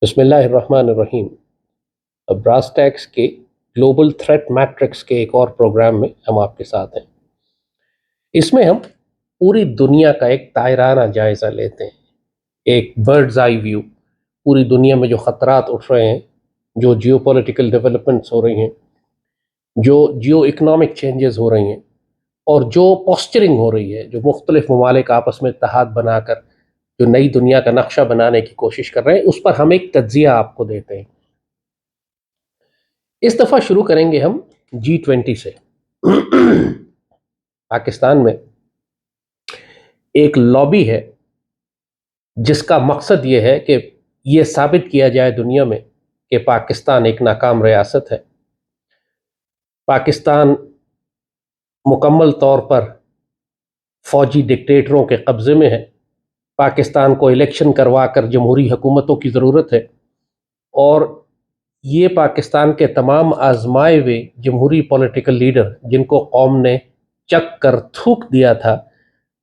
بسم اللہ الرحمن الرحیم۔ براس ٹیکس کے گلوبل تھریٹ میٹرکس کے ایک اور پروگرام میں ہم آپ کے ساتھ ہیں۔ اس میں ہم پوری دنیا کا ایک دائرانہ جائزہ لیتے ہیں، ایک برڈز آئی ویو، پوری دنیا میں جو خطرات اٹھ رہے ہیں، جو جیو پولیٹیکل ڈیولپمنٹس ہو رہی ہیں، جو جیو اکنامک چینجز ہو رہی ہیں، اور جو پوسچرنگ ہو رہی ہے، جو مختلف ممالک آپس میں اتحاد بنا کر جو نئی دنیا کا نقشہ بنانے کی کوشش کر رہے ہیں، اس پر ہم ایک تجزیہ آپ کو دیتے ہیں۔ اس دفعہ شروع کریں گے ہم G20 سے۔ پاکستان میں ایک لابی ہے جس کا مقصد یہ ہے کہ یہ ثابت کیا جائے دنیا میں کہ پاکستان ایک ناکام ریاست ہے، پاکستان مکمل طور پر فوجی ڈکٹیٹروں کے قبضے میں ہے، پاکستان کو الیکشن کروا کر جمہوری حکومتوں کی ضرورت ہے، اور یہ پاکستان کے تمام آزمائے ہوئے جمہوری پولیٹیکل لیڈر جن کو قوم نے چک کر تھوک دیا تھا،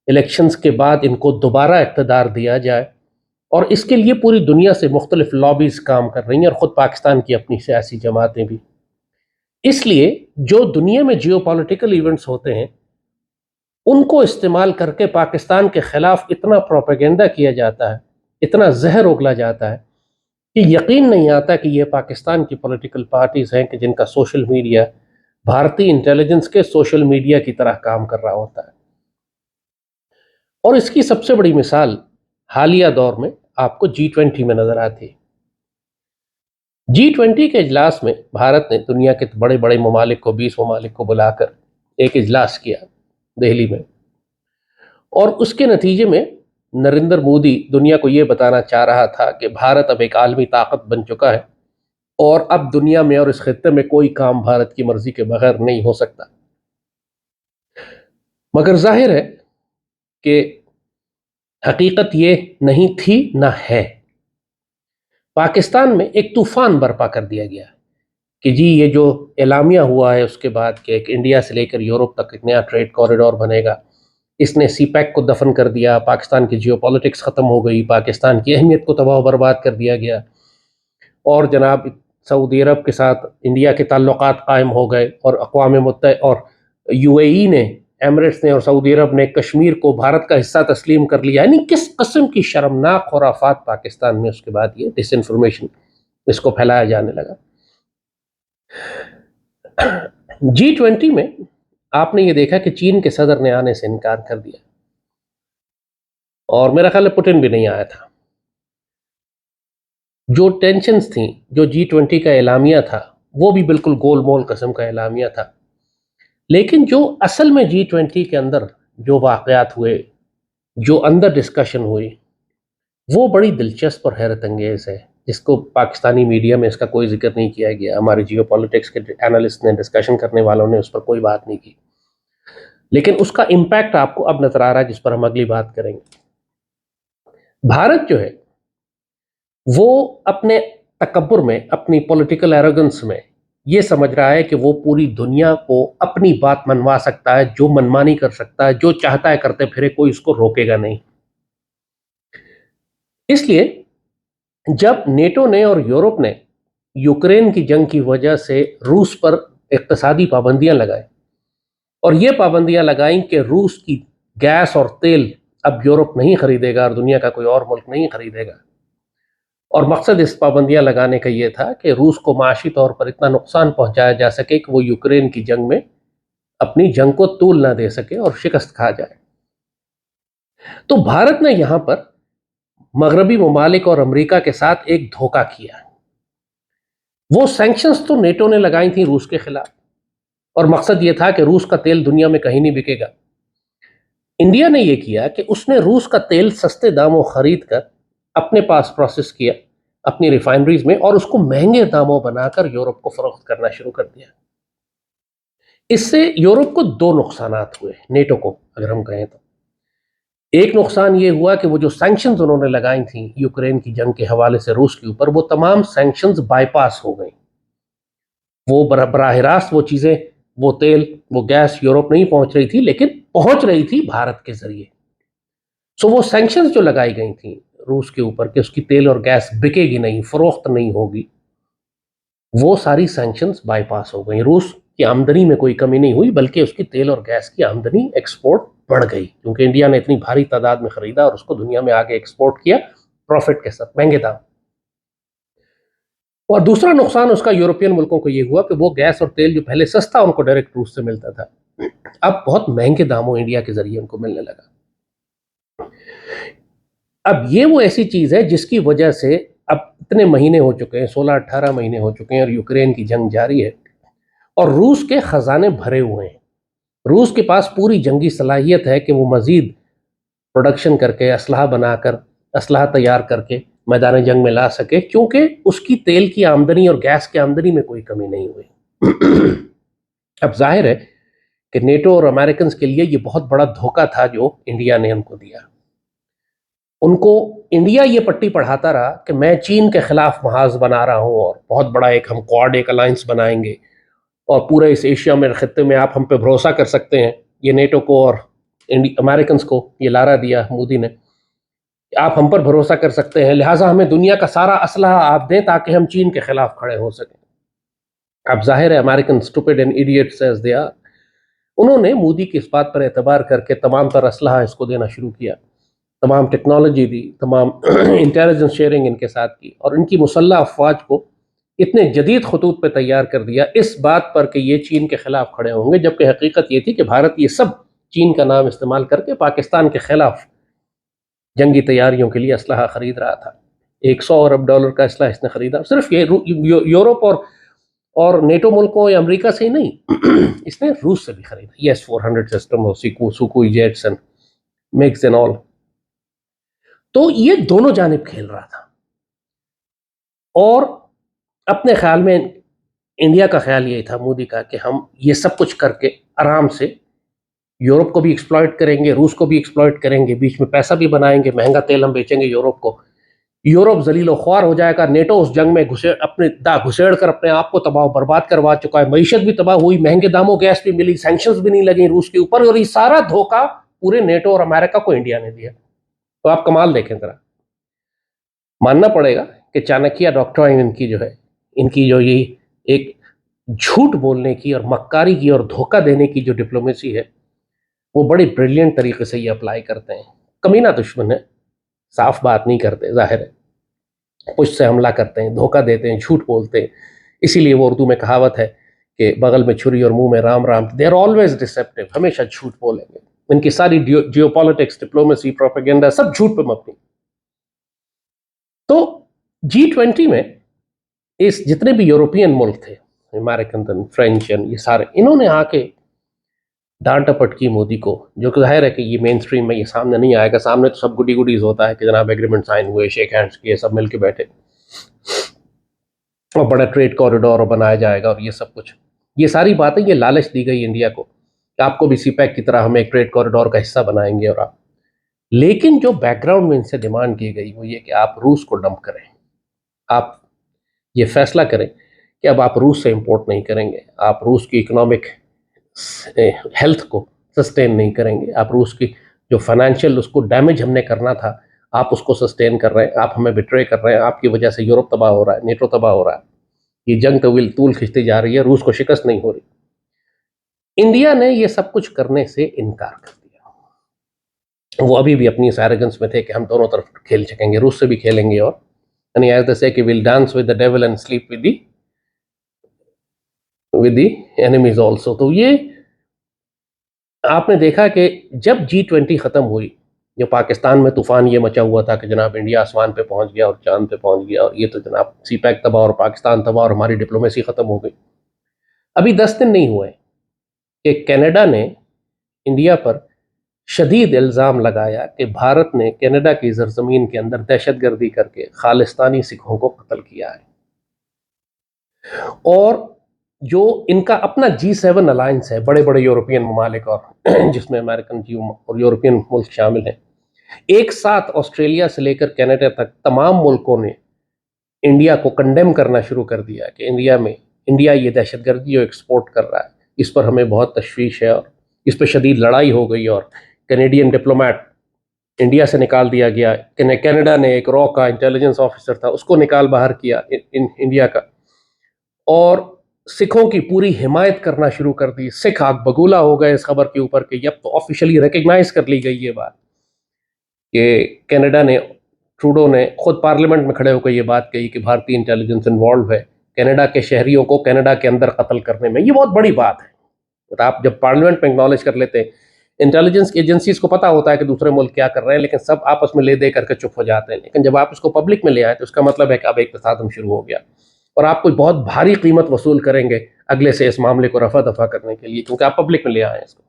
الیکشنز کے بعد ان کو دوبارہ اقتدار دیا جائے، اور اس کے لیے پوری دنیا سے مختلف لابیز کام کر رہی ہیں، اور خود پاکستان کی اپنی سیاسی جماعتیں بھی۔ اس لیے جو دنیا میں جیو پولیٹیکل ایونٹس ہوتے ہیں ان کو استعمال کر کے پاکستان کے خلاف اتنا پروپیگنڈا کیا جاتا ہے، اتنا زہر اگلا جاتا ہے کہ یقین نہیں آتا کہ یہ پاکستان کی پولیٹیکل پارٹیز ہیں کہ جن کا سوشل میڈیا بھارتی انٹیلیجنس کے سوشل میڈیا کی طرح کام کر رہا ہوتا ہے۔ اور اس کی سب سے بڑی مثال حالیہ دور میں آپ کو G20 میں نظر آتی ہے۔ G20 کے اجلاس میں بھارت نے دنیا کے بڑے بڑے ممالک کو 20 ممالک کو بلا کر ایک اجلاس کیا دہلی میں، اور اس کے نتیجے میں نریندر مودی دنیا کو یہ بتانا چاہ رہا تھا کہ بھارت اب ایک عالمی طاقت بن چکا ہے، اور اب دنیا میں اور اس خطے میں کوئی کام بھارت کی مرضی کے بغیر نہیں ہو سکتا۔ مگر ظاہر ہے کہ حقیقت یہ نہیں تھی نہ ہے۔ پاکستان میں ایک طوفان برپا کر دیا گیا کہ جی یہ جو اعلامیہ ہوا ہے اس کے بعد کہ ایک انڈیا سے لے کر یورپ تک ایک نیا ٹریڈ کوریڈور بنے گا، اس نے سی پیک کو دفن کر دیا، پاکستان کی جیو پالیٹکس ختم ہو گئی، پاکستان کی اہمیت کو تباہ و برباد کر دیا گیا، اور جناب سعودی عرب کے ساتھ انڈیا کے تعلقات قائم ہو گئے، اور اقوام متحدہ اور UAE نے، ایمریٹس نے اور سعودی عرب نے کشمیر کو بھارت کا حصہ تسلیم کر لیا۔ یعنی کس قسم کی شرمناک خرافات پاکستان میں اس کے بعد یہ ڈس انفارمیشن اس کو پھیلایا جانے لگا۔ G20 میں آپ نے یہ دیکھا کہ چین کے صدر نے آنے سے انکار کر دیا، اور میرا خیال ہے پوٹن بھی نہیں آیا تھا۔ جو ٹینشنز تھیں، جو G20 کا اعلامیہ تھا وہ بھی بالکل گول مول قسم کا اعلامیہ تھا، لیکن جو اصل میں G20 کے اندر جو واقعات ہوئے، جو اندر ڈسکشن ہوئی، وہ بڑی دلچسپ اور حیرت انگیز ہے، جس کو پاکستانی میڈیا میں اس کا کوئی ذکر نہیں کیا گیا، ہمارے جیو پولیٹکس کے اینالسٹ نے، ڈسکشن کرنے والوں نے اس پر کوئی بات نہیں کی، لیکن اس کا امپیکٹ آپ کو اب نظر آ رہا ہے، جس پر ہم اگلی بات کریں گے۔ بھارت جو ہے وہ اپنے تکبر میں، اپنی پولیٹیکل ایروگنس میں یہ سمجھ رہا ہے کہ وہ پوری دنیا کو اپنی بات منوا سکتا ہے، جو منمانی کر سکتا ہے، جو چاہتا ہے کرتے پھرے، کوئی اس کو روکے گا نہیں۔ اس لیے جب نیٹو نے اور یورپ نے یوکرین کی جنگ کی وجہ سے روس پر اقتصادی پابندیاں لگائیں، اور یہ پابندیاں لگائیں کہ روس کی گیس اور تیل اب یورپ نہیں خریدے گا اور دنیا کا کوئی اور ملک نہیں خریدے گا، اور مقصد اس پابندیاں لگانے کا یہ تھا کہ روس کو معاشی طور پر اتنا نقصان پہنچایا جا سکے کہ وہ یوکرین کی جنگ میں اپنی جنگ کو طول نہ دے سکے اور شکست کھا جائے۔ تو بھارت نے یہاں پر مغربی ممالک اور امریکہ کے ساتھ ایک دھوکہ کیا۔ وہ سینکشنز تو نیٹو نے لگائی تھیں روس کے خلاف، اور مقصد یہ تھا کہ روس کا تیل دنیا میں کہیں نہیں بکے گا۔ انڈیا نے یہ کیا کہ اس نے روس کا تیل سستے داموں خرید کر اپنے پاس پروسیس کیا اپنی ریفائنریز میں، اور اس کو مہنگے داموں بنا کر یورپ کو فروخت کرنا شروع کر دیا۔ اس سے یورپ کو دو نقصانات ہوئے، نیٹو کو اگر ہم کہیں تو۔ ایک نقصان یہ ہوا کہ وہ جو سینکشنز انہوں نے لگائی تھیں یوکرین کی جنگ کے حوالے سے روس کے اوپر، وہ تمام سینکشنز بائی پاس ہو گئیں۔ وہ براہ راست وہ چیزیں، وہ تیل، وہ گیس یورپ نہیں پہنچ رہی تھی، لیکن پہنچ رہی تھی بھارت کے ذریعے۔ سو وہ سینکشنز جو لگائی گئی تھیں روس کے اوپر کہ اس کی تیل اور گیس بکے گی نہیں، فروخت نہیں ہوگی، وہ ساری سینکشنز بائی پاس ہو گئی. روس کی آمدنی میں کوئی کمی نہیں ہوئی بلکہ اس کی تیل اور گیس کی آمدنی ایکسپورٹ بڑھ گئی، کیونکہ انڈیا نے اتنی بھاری تعداد میں خریدا اور اس کو دنیا میں آگے ایکسپورٹ کیا پروفٹ کے ساتھ، مہنگے دام. اور دوسرا نقصان اس کا یورپین ملکوں کو یہ ہوا کہ وہ گیس اور تیل جو پہلے سستا ان کو ڈائریکٹ روس سے ملتا تھا، اب بہت مہنگے داموں انڈیا کے ذریعے ان کو ملنے لگا. اب یہ وہ ایسی چیز ہے جس کی وجہ سے اب اتنے مہینے ہو چکے ہیں، 16-18 مہینے ہو چکے ہیں اور یوکرین کی جنگ جاری ہے اور روس کے خزانے بھرے ہوئے ہیں. روس کے پاس پوری جنگی صلاحیت ہے کہ وہ مزید پروڈکشن کر کے اسلحہ بنا کر اسلحہ تیار کر کے میدان جنگ میں لا سکے، کیونکہ اس کی تیل کی آمدنی اور گیس کی آمدنی میں کوئی کمی نہیں ہوئی. اب ظاہر ہے کہ نیٹو اور امریکنز کے لیے یہ بہت بڑا دھوکہ تھا جو انڈیا نے ان کو دیا. ان کو انڈیا یہ پٹی پڑھاتا رہا کہ میں چین کے خلاف محاذ بنا رہا ہوں اور بہت بڑا ہم کوڈ ایک الائنس بنائیں گے اور پورے اس ایشیا میں خطے میں آپ ہم پہ بھروسہ کر سکتے ہیں. یہ نیٹو کو اور امریکنز کو یہ لارا دیا مودی نے، آپ ہم پر بھروسہ کر سکتے ہیں، لہٰذا ہمیں دنیا کا سارا اسلحہ آپ دیں تاکہ ہم چین کے خلاف کھڑے ہو سکیں. اب ظاہر ہے American stupid and idiots as they are, انہوں نے مودی کی اس بات پر اعتبار کر کے تمام تر اسلحہ اس کو دینا شروع کیا، تمام ٹیکنالوجی دی، تمام انٹیلیجنس شیئرنگ ان کے ساتھ کی اور ان کی مسلح افواج کو اتنے جدید خطوط پہ تیار کر دیا اس بات پر کہ یہ چین کے خلاف کھڑے ہوں گے، جبکہ حقیقت یہ تھی کہ بھارت یہ سب چین کا نام استعمال کر کے پاکستان کے خلاف جنگی تیاریوں کے لیے اسلحہ خرید رہا تھا. $100 ارب کا اسلحہ اس نے خریدا، صرف یہ یورپ اور نیٹو ملکوں یا امریکہ سے ہی نہیں، اس نے روس سے بھی خریدا. یس 400 سسٹم ہو، Sukhoi jets and MiGs and all. تو یہ دونوں جانب کھیل رہا تھا اور اپنے خیال میں انڈیا کا خیال یہی تھا مودی کا کہ ہم یہ سب کچھ کر کے آرام سے یورپ کو بھی ایکسپلائٹ کریں گے، روس کو بھی ایکسپلائٹ کریں گے، بیچ میں پیسہ بھی بنائیں گے، مہنگا تیل ہم بیچیں گے یورپ کو، یورپ ذلیل و خوار ہو جائے گا. نیٹو اس جنگ میں اپنے گھسیڑ کر اپنے آپ کو تباہ و برباد کروا چکا ہے، معیشت بھی تباہ ہوئی، مہنگے داموں گیس بھی ملی، سینکشنز بھی نہیں لگیں روس کے اوپر، اور یہ سارا دھوکہ پورے نیٹو اور امریکہ کو انڈیا نے دیا. تو آپ کمال دیکھیں ذرا، ماننا پڑے گا کہ چانکیہ ڈاکٹرائن ان کی جو ہے، ان کی جو یہ ایک جھوٹ بولنے کی اور مکاری کی اور دھوکہ دینے کی جو ڈپلومیسی ہے، وہ بڑی بریلینٹ طریقے سے یہ اپلائی کرتے ہیں. کمینہ دشمن ہے، صاف بات نہیں کرتے، ظاہر ہے پشت سے حملہ کرتے ہیں، دھوکہ دیتے ہیں، جھوٹ بولتے ہیں. اسی لیے وہ اردو میں کہاوت ہے کہ بغل میں چھری اور منہ میں Ram Ram, they are always deceptive, ہمیشہ جھوٹ بولیں گے. ان کی ساری جیو پالیٹکس، ڈپلومیسی، پروپیگنڈا سب جھوٹ پہ مبنی. تو G20 میں اس جتنے بھی یورپین ملک تھے، امریکن، فرینچ، یہ سارے انہوں نے آ کے ڈانٹ ڈپٹ کی مودی کو، جو کہ ظاہر ہے کہ یہ مین سٹریم میں یہ سامنے نہیں آئے گا. سامنے تو سب گڈی گڈیز ہوتا ہے کہ جناب ایگریمنٹ سائن ہوئے، شیک ہینڈس کیے، سب مل کے بیٹھے اور بڑا ٹریڈ کوریڈور بنایا جائے گا اور یہ سب کچھ، یہ ساری باتیں یہ لالچ دی گئی انڈیا کو کہ آپ کو بھی سی پیک کی طرح ہم ایک ٹریڈ کوریڈور کا حصہ بنائیں گے. اور آپ لیکن جو بیک گراؤنڈ میں ان سے ڈیمانڈ کی گئی وہ یہ کہ آپ روس کو ڈمپ کریں، آپ یہ فیصلہ کریں کہ اب آپ روس سے امپورٹ نہیں کریں گے، آپ روس کی اکنامک ہیلتھ کو سسٹین نہیں کریں گے، آپ روس کی جو فائنینشیل اس کو ڈیمیج ہم نے کرنا تھا آپ اس کو سسٹین کر رہے ہیں، آپ ہمیں بٹرے کر رہے ہیں، آپ کی وجہ سے یورپ تباہ ہو رہا ہے، نیٹو تباہ ہو رہا ہے، یہ جنگ طول کھنچتی جا رہی ہے، روس کو شکست نہیں ہو رہی. انڈیا نے یہ سب کچھ کرنے سے انکار کر دیا. وہ ابھی بھی اپنی اس ایروگنس میں تھے کہ ہم دونوں طرف کھیل سکیں گے، روس سے بھی کھیلیں گے، اور یعنی ایز دے سے کہ we'll dance with the devil and sleep with the enemies also. تو یہ آپ نے دیکھا کہ جب G20 ختم ہوئی، جو پاکستان میں طوفان یہ مچا ہوا تھا کہ جناب انڈیا آسمان پہ پہنچ گیا اور چاند پہ پہنچ گیا اور یہ تو جناب سی پیک تباہ اور پاکستان تباہ اور ہماری ڈپلومیسی ختم ہو گئی. ابھی 10 دن نہیں ہوئے کہ کینیڈا نے انڈیا پر شدید الزام لگایا کہ بھارت نے کینیڈا کی زرزمین کے اندر دہشت گردی کر کے خالستانی سکھوں کو قتل کیا ہے. اور جو ان کا اپنا G7 الائنس ہے، بڑے بڑے یورپین ممالک اور جس میں امریکن اور یورپین ملک شامل ہیں، ایک ساتھ آسٹریلیا سے لے کر کینیڈا تک تمام ملکوں نے انڈیا کو کنڈیم کرنا شروع کر دیا کہ انڈیا یہ دہشت گردی جو ایکسپورٹ کر رہا ہے اس پر ہمیں بہت تشویش ہے اور اس پہ شدید لڑائی ہو گئی. اور کینیڈین ڈپلومیٹ انڈیا سے نکال دیا گیا، کینیڈا نے ایک را کا انٹیلیجنس آفیسر تھا اس کو نکال باہر کیا انڈیا کا، اور سکھوں کی پوری حمایت کرنا شروع کر دی. سکھ آگ بگولا ہو گئے اس خبر کے اوپر کہ اب تو آفیشلی ریکگنائز کر لی گئی یہ بات کہ کینیڈا نے، ٹروڈو نے خود پارلیمنٹ میں کھڑے ہو کر یہ بات کہی کہ بھارتی انٹیلیجنس انوالو ہے کینیڈا کے شہریوں کو کینیڈا کے اندر قتل کرنے میں. یہ بہت بڑی بات ہے. آپ جب پارلیمنٹ میں اگنالج کر لیتے ہیں، انٹیلیجنس ایجنسیز کو پتا ہوتا ہے کہ دوسرے ملک کیا کر رہے ہیں، لیکن سب آپس میں لے دے کر کے چپ ہو جاتے ہیں. لیکن جب آپ اس کو پبلک میں لے آئے تو اس کا مطلب ہے کہ اب ایک تصادم شروع ہو گیا، اور آپ کوئی بہت بھاری قیمت وصول کریں گے اگلے سے اس معاملے کو رفع دفع کرنے کے لیے، کیونکہ آپ پبلک میں لے آئے ہیں اس کو.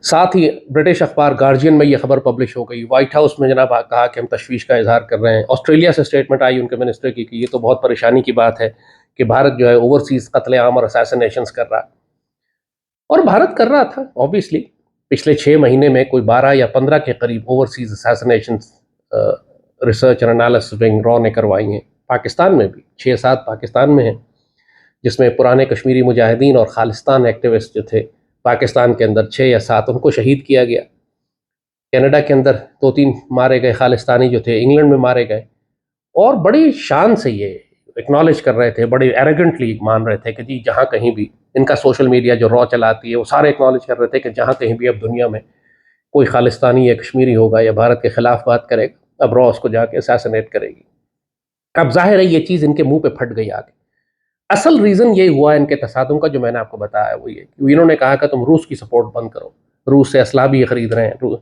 ساتھ ہی برٹش اخبار گارجین میں یہ خبر پبلش ہو گئی. وائٹ ہاؤس میں جناب کہا کہ ہم تشویش کا اظہار کر رہے ہیں. آسٹریلیا سے اسٹیٹمنٹ آئی ان کے منسٹر کی کہ یہ تو بہت پریشانی کی بات ہے کہ بھارت جو ہے اوورسیز قتل عام اور اساسینیشنز کر رہا ہے. اور بھارت کر رہا تھا آبویسلی. پچھلے 6 مہینے میں کوئی 12 یا 15 کے قریب اوورسیز اساسینیشنز ریسرچ اور انالیسس ونگ را نے کروائی ہیں. پاکستان میں بھی 6-7 پاکستان میں ہیں، جس میں پرانے کشمیری مجاہدین اور خالستان ایکٹیوسٹ جو تھے پاکستان کے اندر 6 یا 7 ان کو شہید کیا گیا. کینیڈا کے اندر 2-3 مارے گئے خالستانی جو تھے، انگلینڈ میں مارے گئے. اور بڑی شان سے یہ اکنالج کر رہے تھے، بڑے ایروگنٹلی مان رہے تھے کہ جی جہاں کہیں بھی ان کا سوشل میڈیا جو را چلاتی ہے وہ سارے اکنالج کر رہے تھے کہ جہاں کہیں بھی اب دنیا میں کوئی خالستانی یا کشمیری ہوگا یا بھارت کے خلاف بات کرے گا، اب را اس کو جا کے اساسینیٹ کرے گی. اب ظاہر ہے یہ چیز ان کے منہ پہ پھٹ گئی آگے. اصل ریزن یہ ہوا ان کے تصادم کا جو میں نے آپ کو بتایا وہ یہ کہ انہوں نے کہا کہ تم روس کی سپورٹ بند کرو، روس سے اسلحہ بھی خرید رہے ہیں.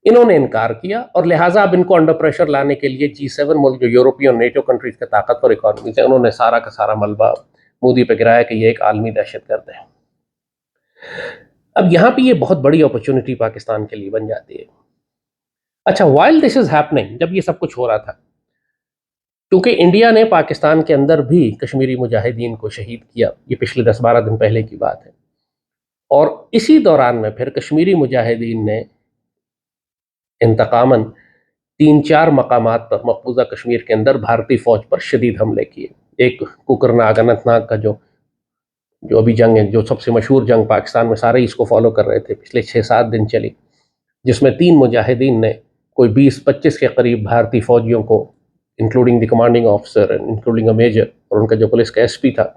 انہوں نے انکار کیا، اور لہٰذا اب ان کو انڈر پریشر لانے کے لیے G7 ملک جو یورپی اور نیٹو کنٹریز کے طاقتور اکانومیز ہیں، انہوں نے سارا کا سارا ملبہ مودی پہ گرایا کہ یہ ایک عالمی دہشت گرد ہے. اب یہاں پہ یہ بہت بڑی اپرچونٹی پاکستان کے لیے بن جاتی ہے. اچھا، وائل دس از ہیپننگ، جب یہ سب کچھ ہو رہا تھا، کیونکہ انڈیا نے پاکستان کے اندر بھی کشمیری مجاہدین کو شہید کیا، یہ پچھلے 10-12 دن پہلے کی بات ہے. اور اسی دوران میں پھر کشمیری مجاہدین نے انتقاماً 3-4 مقامات پر مقبوضہ کشمیر کے اندر بھارتی فوج پر شدید حملے کیے. ایک کوکرناگ، اننت ناگ کا جو ابھی جنگ ہے، جو سب سے مشہور جنگ پاکستان میں سارے اس کو فالو کر رہے تھے، پچھلے 6-7 دن چلی، جس میں 3 مجاہدین نے کوئی 20-25 کے قریب بھارتی فوجیوں کو، including the commanding officer, including a major, اور ان کا جو پولیس کا SP تھا،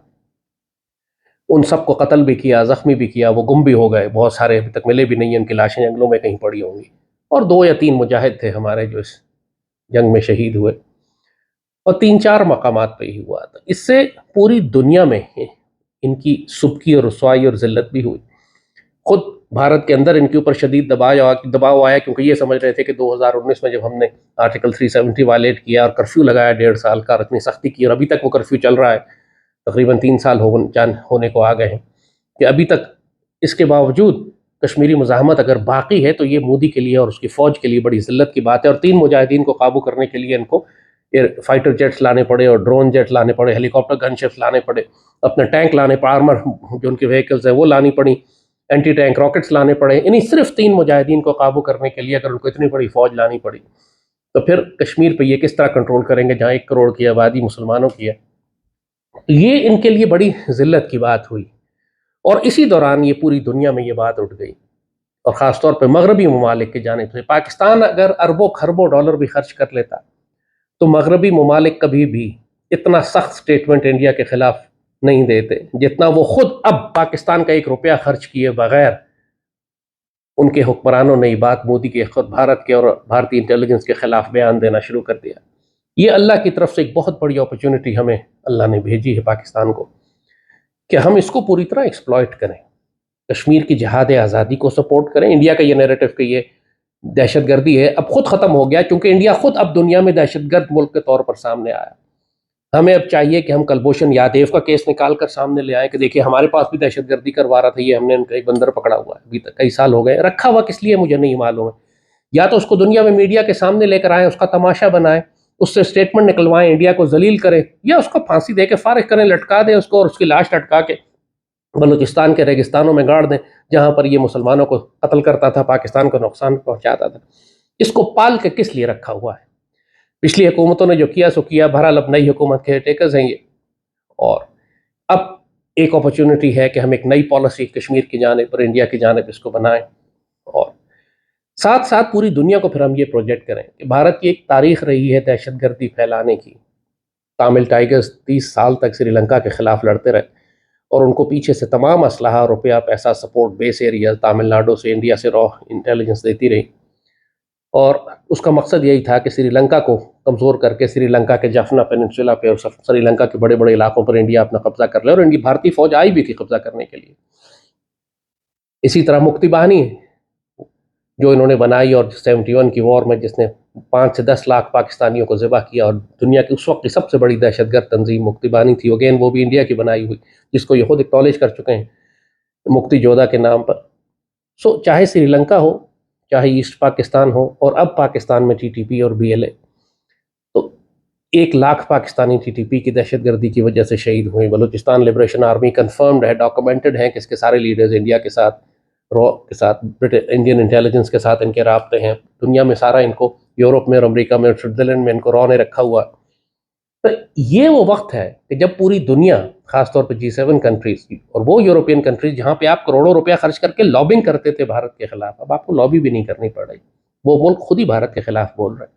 ان سب کو قتل بھی کیا، زخمی بھی کیا. وہ گم بھی ہو گئے، بہت سارے ابھی تک ملے بھی نہیں ہیں، ان کی لاشیں جنگلوں میں کہیں پڑی ہوں گی. اور 2 یا 3 مجاہد تھے ہمارے جو اس جنگ میں شہید ہوئے، اور 3-4 مقامات پہ ہی ہوا تھا. اس سے پوری دنیا میں ان کی سبکی اور رسوائی اور ذلت بھی ہوئی. خود بھارت کے اندر ان کے اوپر شدید دباؤ آیا، کیونکہ یہ سمجھ رہے تھے کہ 2019 میں جب ہم نے آرٹیکل 370 وائلیٹ کیا اور کرفیو لگایا 1.5 سال کا، اور اتنی سختی کی، اور ابھی تک وہ کرفیو چل رہا ہے، تقریباً 3 سال ہونے کو آ گئے ہیں، کہ ابھی تک اس کے باوجود کشمیری مزاحمت اگر باقی ہے تو یہ مودی کے لیے اور اس کی فوج کے لیے بڑی ذلت کی بات ہے. اور 3 مجاہدین کو قابو کرنے کے لیے ان کو فائٹر جیٹس لانے پڑے، اور ڈرون جیٹ لانے پڑے، ہیلی کاپٹر گن شپس لانے پڑے، اپنے ٹینک لانے پڑے، آرمر جو ان کے وہیکلز ہیں وہ لانی پڑی، اینٹی ٹینک راکٹس لانے پڑے. انہیں صرف 3 مجاہدین کو قابو کرنے کے لیے اگر ان کو اتنی بڑی فوج لانی پڑی تو پھر کشمیر پہ یہ کس طرح کنٹرول کریں گے جہاں 1 کروڑ کی آبادی مسلمانوں کی ہے. یہ ان کے لیے بڑی ذلت کی بات ہوئی. اور اسی دوران یہ پوری دنیا میں یہ بات اٹھ گئی، اور خاص طور پہ مغربی ممالک کی جانب سے. پاکستان اگر اربوں خربوں ڈالر بھی خرچ کر لیتا تو مغربی ممالک کبھی بھی اتنا سخت سٹیٹمنٹ انڈیا کے خلاف نہیں دیتے جتنا وہ خود اب پاکستان کا 1 روپیہ خرچ کیے بغیر ان کے حکمرانوں نے بات مودی کے، خود بھارت کے اور بھارتی انٹیلیجنس کے خلاف بیان دینا شروع کر دیا. یہ اللہ کی طرف سے ایک بہت بڑی اپرچونٹی ہمیں اللہ نے بھیجی ہے پاکستان کو، کہ ہم اس کو پوری طرح ایکسپلائٹ کریں، کشمیر کی جہاد آزادی کو سپورٹ کریں. انڈیا کا یہ نیریٹو کہ یہ دہشت گردی ہے اب خود ختم ہو گیا، کیونکہ انڈیا خود اب دنیا میں دہشت گرد ملک کے طور پر سامنے آیا. ہمیں اب چاہیے کہ ہم کلبھوشن یادیو کا کیس نکال کر سامنے لے آئیں کہ دیکھیں ہمارے پاس بھی دہشت گردی کروا رہا تھا، یہ ہم نے ان کا ایک بندر پکڑا ہوا ہے، ابھی تک کئی سال ہو گئے، رکھا ہوا کس لیے مجھے نہیں معلوم ہے. یا تو اس کو دنیا میں میڈیا کے سامنے لے کر آئیں، اس کا تماشا بنائیں، اس سے سٹیٹمنٹ نکلوائیں، انڈیا کو ذلیل کریں، یا اس کو پھانسی دے کے فارغ کریں، لٹکا دیں اس کو، اور اس کی لاش لٹکا کے بلوچستان کے ریگستانوں میں گاڑ دیں جہاں پر یہ مسلمانوں کو قتل کرتا تھا، پاکستان کو نقصان پہنچاتا تھا. اس کو پال کے کس لیے رکھا ہوا ہے؟ پچھلی حکومتوں نے جو کیا سو کیا، بہرحال اب نئی حکومت کے ٹیکرز ہیں یہ، اور اب ایک اپرچونٹی ہے کہ ہم ایک نئی پالیسی کشمیر کی جانب اور انڈیا کی جانب اس کو بنائیں. اور ساتھ ساتھ پوری دنیا کو پھر ہم یہ پروجیکٹ کریں کہ بھارت کی ایک تاریخ رہی ہے دہشت گردی پھیلانے کی. تامل ٹائگرز 30 سال تک سری لنکا کے خلاف لڑتے رہے اور ان کو پیچھے سے تمام اسلحہ، روپیہ، پیسہ، سپورٹ بیس ایریاز تامل ناڈو سے، انڈیا سے را انٹیلیجنس دیتی رہی. اور اس کا مقصد یہی تھا کہ سری لنکا کو کمزور کر کے سری لنکا کے جفنا پیننسولا پہ اور سری لنکا کے بڑے بڑے علاقوں پر انڈیا اپنا قبضہ کر لے. اور انڈیا بھارتی فوج آئی بھی تھی قبضہ کرنے کے لیے. اسی طرح مکتی باہنی جو انہوں نے بنائی اور 71 کی وار میں جس نے 5 سے 10 لاکھ پاکستانیوں کو ذبح کیا، اور دنیا کی اس وقت کی سب سے بڑی دہشت گرد تنظیم مکتی باہنی تھی. اگین وہ بھی انڈیا کی بنائی ہوئی، جس کو یہ خود اکنالج کر چکے ہیں مکتی جودھا کے نام پر. چاہے سری لنکا ہو، چاہے ایسٹ پاکستان ہو، اور اب پاکستان میں ٹی ٹی پی اور بی ایل اے، تو 1 lakh Pakistani T T P کی دہشت گردی کی وجہ سے شہید ہوئے. بلوچستان لبریشن آرمی کنفرمڈ ہے، ڈاکومنٹڈ ہے کہ اس کے سارے لیڈرز انڈیا کے ساتھ، را کے ساتھ، انڈین انٹیلیجنس کے ساتھ ان کے رابطے ہیں. دنیا میں سارا ان کو، یورپ میں اور امریکہ میں اور سوئٹزرلینڈ میں ان کو را نے رکھا ہوا. تو یہ وہ وقت ہے کہ جب پوری دنیا، خاص طور پہ G7 کنٹریز اور وہ یورپین کنٹریز جہاں پہ آپ کروڑوں روپیہ خرچ کر کے لابنگ کرتے تھے بھارت کے خلاف، اب آپ کو لابی بھی نہیں کرنی پڑ رہی. وہ ملک خود ہی بھارت کے خلاف بول رہے ہیں.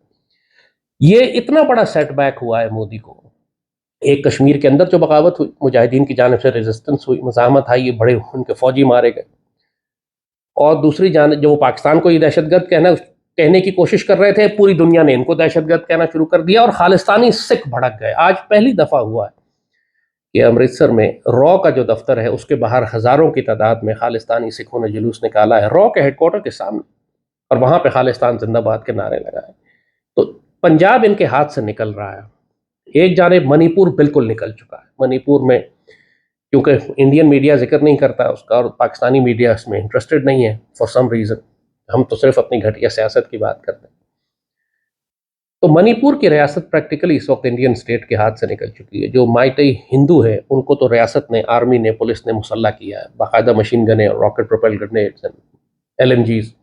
یہ اتنا بڑا سیٹ بیک ہوا ہے مودی کو. ایک کشمیر کے اندر جو بغاوت ہوئی، مجاہدین کی جانب سے ریزسٹنس ہوئی، مزاحمت آئی، یہ بڑے ان کے فوجی مارے گئے. اور دوسری جانب جو وہ پاکستان کو یہ دہشت گرد کہنے کی کوشش کر رہے تھے، پوری دنیا نے ان کو دہشت گرد کہنا شروع کر دیا اور خالستانی سکھ بھڑک گئے. آج پہلی دفعہ ہوا ہے کہ امرتسر میں را کا جو دفتر ہے اس کے باہر ہزاروں کی تعداد میں خالستانی سکھوں نے جلوس نکالا ہے را کے ہیڈ کوارٹر کے سامنے، اور وہاں پہ خالستان زندہ باد کے نعرے لگائے. تو پنجاب ان کے ہاتھ سے نکل رہا ہے. ایک جانب منی پور بالکل نکل چکا ہے. منی پور میں کیونکہ انڈین میڈیا ذکر نہیں کرتا اس کا، اور پاکستانی میڈیا اس میں انٹرسٹڈ نہیں ہے فار سم ریزن، ہم تو صرف اپنی گھٹیا سیاست کی بات کرتے ہیں. تو منی پور کی ریاست پریکٹیکلی اس وقت انڈین اسٹیٹ کے ہاتھ سے نکل چکی ہے. جو مائٹئی ہندو ہے ان کو تو ریاست نے، آرمی نے، پولیس نے مسلح کیا ہے، باقاعدہ مشین گنیں اور راکٹ پروپیل گرنیڈز، LMGs.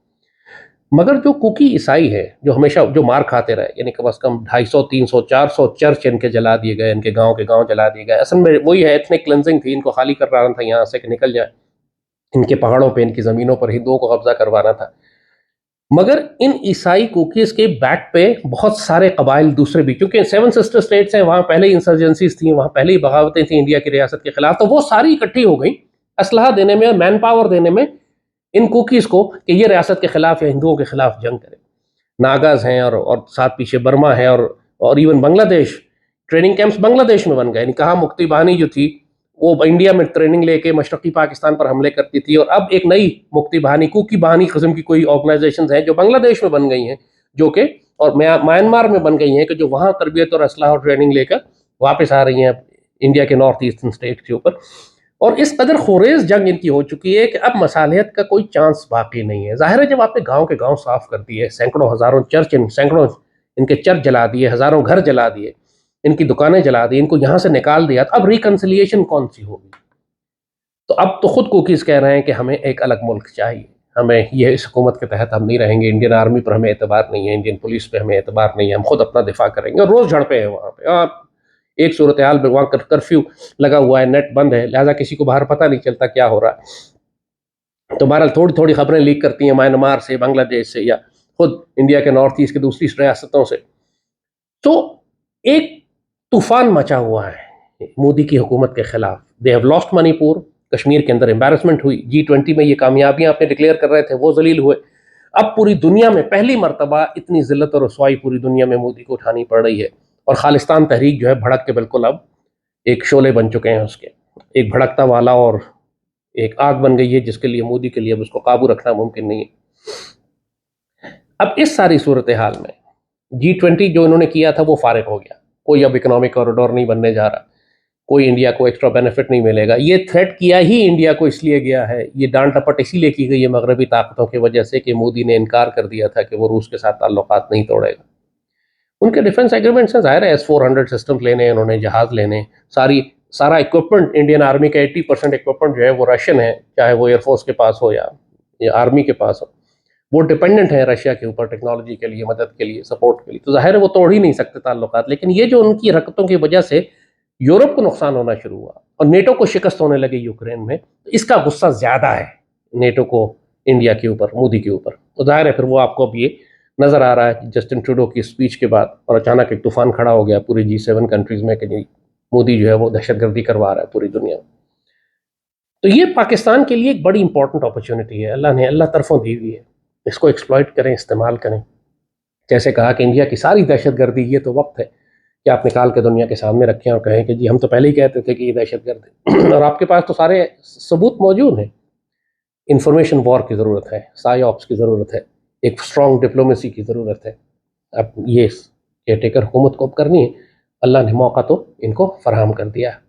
مگر جو کوکی عیسائی ہے، جو ہمیشہ جو مار کھاتے رہے، یعنی کم از کم 250، 300، 400 چرچ ان کے جلا دیے گئے، ان کے گاؤں جلا دیے گئے. اصل میں وہی ہے، ایتھنک کلینزنگ تھی، ان کو خالی کروانا تھا یہاں سے کہ نکل جائے. ان کے پہاڑوں پہ، ان کی زمینوں پر ہندوؤں کو قبضہ کروانا تھا. مگر ان عیسائی کوکیز کے بیک پہ بہت سارے قبائل دوسرے بھی، کیونکہ 7 سسٹر اسٹیٹس ہیں، وہاں پہلے ہی انسرجنسیز تھیں، وہاں پہلے ہی بغاوتیں تھیں انڈیا کی ریاست کے خلاف، تو وہ ساری اکٹھی ہو گئیں اسلحہ دینے میں اور مین پاور دینے میں ان کوکیز کو کہ یہ ریاست کے خلاف یا ہندوؤں کے خلاف جنگ کرے. ناگاز ہیں اور ساتھ پیچھے برما ہے اور ایون بنگلہ دیش، ٹریننگ کیمپس بنگلہ دیش میں بن گئے. کہا مکتی باہنی جو تھی وہ انڈیا میں ٹریننگ لے کے مشرقی پاکستان پر حملے کرتی تھی، اور اب ایک نئی مکتی باہنی، کوکی باہنی قسم کی کوئی آرگنائزیشنز ہیں جو بنگلہ دیش میں بن گئی ہیں، جو کہ اور میانمار میں بن گئی ہیں، کہ جو وہاں تربیت اور اسلحہ اور ٹریننگ لے کر واپس آ رہی ہیں انڈیا کے نارتھ ایسٹرن اسٹیٹ کے اوپر. اور اس قدر خوریز جنگ ان کی ہو چکی ہے کہ اب مصالحت کا کوئی چانس باقی نہیں ہے. ظاہر ہے جب آپ نے گاؤں صاف کر دیے، سینکڑوں ہزاروں چرچ، سینکڑوں ان کے چرچ جلا دیے، ہزاروں گھر جلا دیے، ان کی دکانیں جلا دی، ان کو یہاں سے نکال دیا، اب ریکنسیلیشن کون سی ہوگی؟ تو اب تو خود کوکیز کہہ رہے ہیں کہ ہمیں ایک الگ ملک چاہیے، ہمیں یہ اس حکومت کے تحت ہم نہیں رہیں گے، انڈین آرمی پر ہمیں اعتبار نہیں ہے، انڈین پولیس پہ ہمیں اعتبار نہیں ہے، ہم خود اپنا دفاع کریں گے. اور روز جھڑپیں ہیں وہاں پہ. ایک صورتحال میں وہاں کرفیو لگا ہوا ہے، نیٹ بند ہے، لہٰذا کسی کو باہر پتہ نہیں چلتا کیا ہو رہا ہے. تو بہرحال تھوڑی تھوڑی خبریں لیک کرتی ہیں میانمار سے، بنگلہ دیش سے، یا خود انڈیا کے نارتھ ایسٹ کے دوسری ریاستوں سے. تو ایک طوفان مچا ہوا ہے مودی کی حکومت کے خلاف. دے ہیو لاسٹ منی پور، کشمیر کے اندر امبیرسمنٹ ہوئی، G20 میں یہ کامیابیاں آپ نے ڈکلیئر کر رہے تھے وہ ذلیل ہوئے. اب پوری دنیا میں پہلی مرتبہ اتنی ذلت اور رسوائی پوری دنیا میں مودی کو اٹھانی پڑ رہی ہے. اور خالستان تحریک جو ہے بھڑک کے بالکل اب ایک شعلے بن چکے ہیں، اس کے ایک بھڑکتا والا اور ایک آگ بن گئی ہے، جس کے لیے مودی کے لیے اب اس کو قابو رکھنا ممکن نہیں ہے. اب اس ساری صورتحال میں G20 جو انہوں نے کیا تھا وہ فارغ ہو گیا. کوئی اب اکنامک کوریڈور نہیں بننے جا رہا، کوئی انڈیا کو ایکسٹرا بینیفٹ نہیں ملے گا. یہ تھریٹ کیا ہی انڈیا کو اس لیے گیا ہے، یہ ڈانٹ ٹپٹ اسی لیے کی گئی ہے مغربی طاقتوں کی وجہ سے کہ مودی نے انکار کر دیا تھا کہ وہ روس کے ساتھ تعلقات نہیں توڑے گا. ان کے ڈیفنس ایگریمنٹس ہیں، ظاہر ہے S-400 سسٹم لینے، انہوں نے جہاز لینے، سارا اکوپمنٹ انڈین آرمی کا 80% اکوپمنٹ جو ہے وہ رشین ہے، چاہے وہ ایئر فورس کے پاس ہو یا آرمی کے پاس ہو. وہ ڈیپینڈنٹ ہے رشیا کے اوپر ٹیکنالوجی کے لیے، مدد کے لیے، سپورٹ کے لیے. تو ظاہر ہے وہ توڑ ہی نہیں سکتے تعلقات. لیکن یہ جو ان کی حرکتوں کی وجہ سے یورپ کو نقصان ہونا شروع ہوا اور نیٹو کو شکست ہونے لگی یوکرین میں، اس کا غصہ زیادہ ہے نیٹو کو انڈیا کے اوپر، مودی کے اوپر. ظاہر ہے پھر وہ آپ کو اب یہ نظر آ رہا ہے کہ جسٹن ٹروڈو کی اسپیچ کے بعد اور اچانک ایک طوفان کھڑا ہو گیا پوری G7 کنٹریز میں کہ مودی جو ہے وہ دہشت گردی کروا رہا ہے پوری دنیا میں. تو یہ پاکستان کے لیے ایک بڑی امپورٹنٹ اپرچونٹی ہے، اللہ طرفوں دی ہوئی ہے، اس کو ایکسپلائٹ کریں، استعمال کریں. جیسے کہا کہ انڈیا کی ساری دہشت گردی، یہ تو وقت ہے کہ آپ نکال کے دنیا کے سامنے رکھیں اور کہیں کہ جی ہم تو پہلے ہی کہتے تھے کہ یہ دہشت گرد ہے اور آپ کے پاس تو سارے ثبوت موجود ہیں. انفارمیشن وار کی ضرورت ہے، سائی آپس کی ضرورت ہے، ایک اسٹرانگ ڈپلومیسی کی ضرورت ہے. اب یہ کیئر ٹیکر حکومت کو اب کرنی ہے، اللہ نے موقع تو ان کو فراہم کر دیا ہے.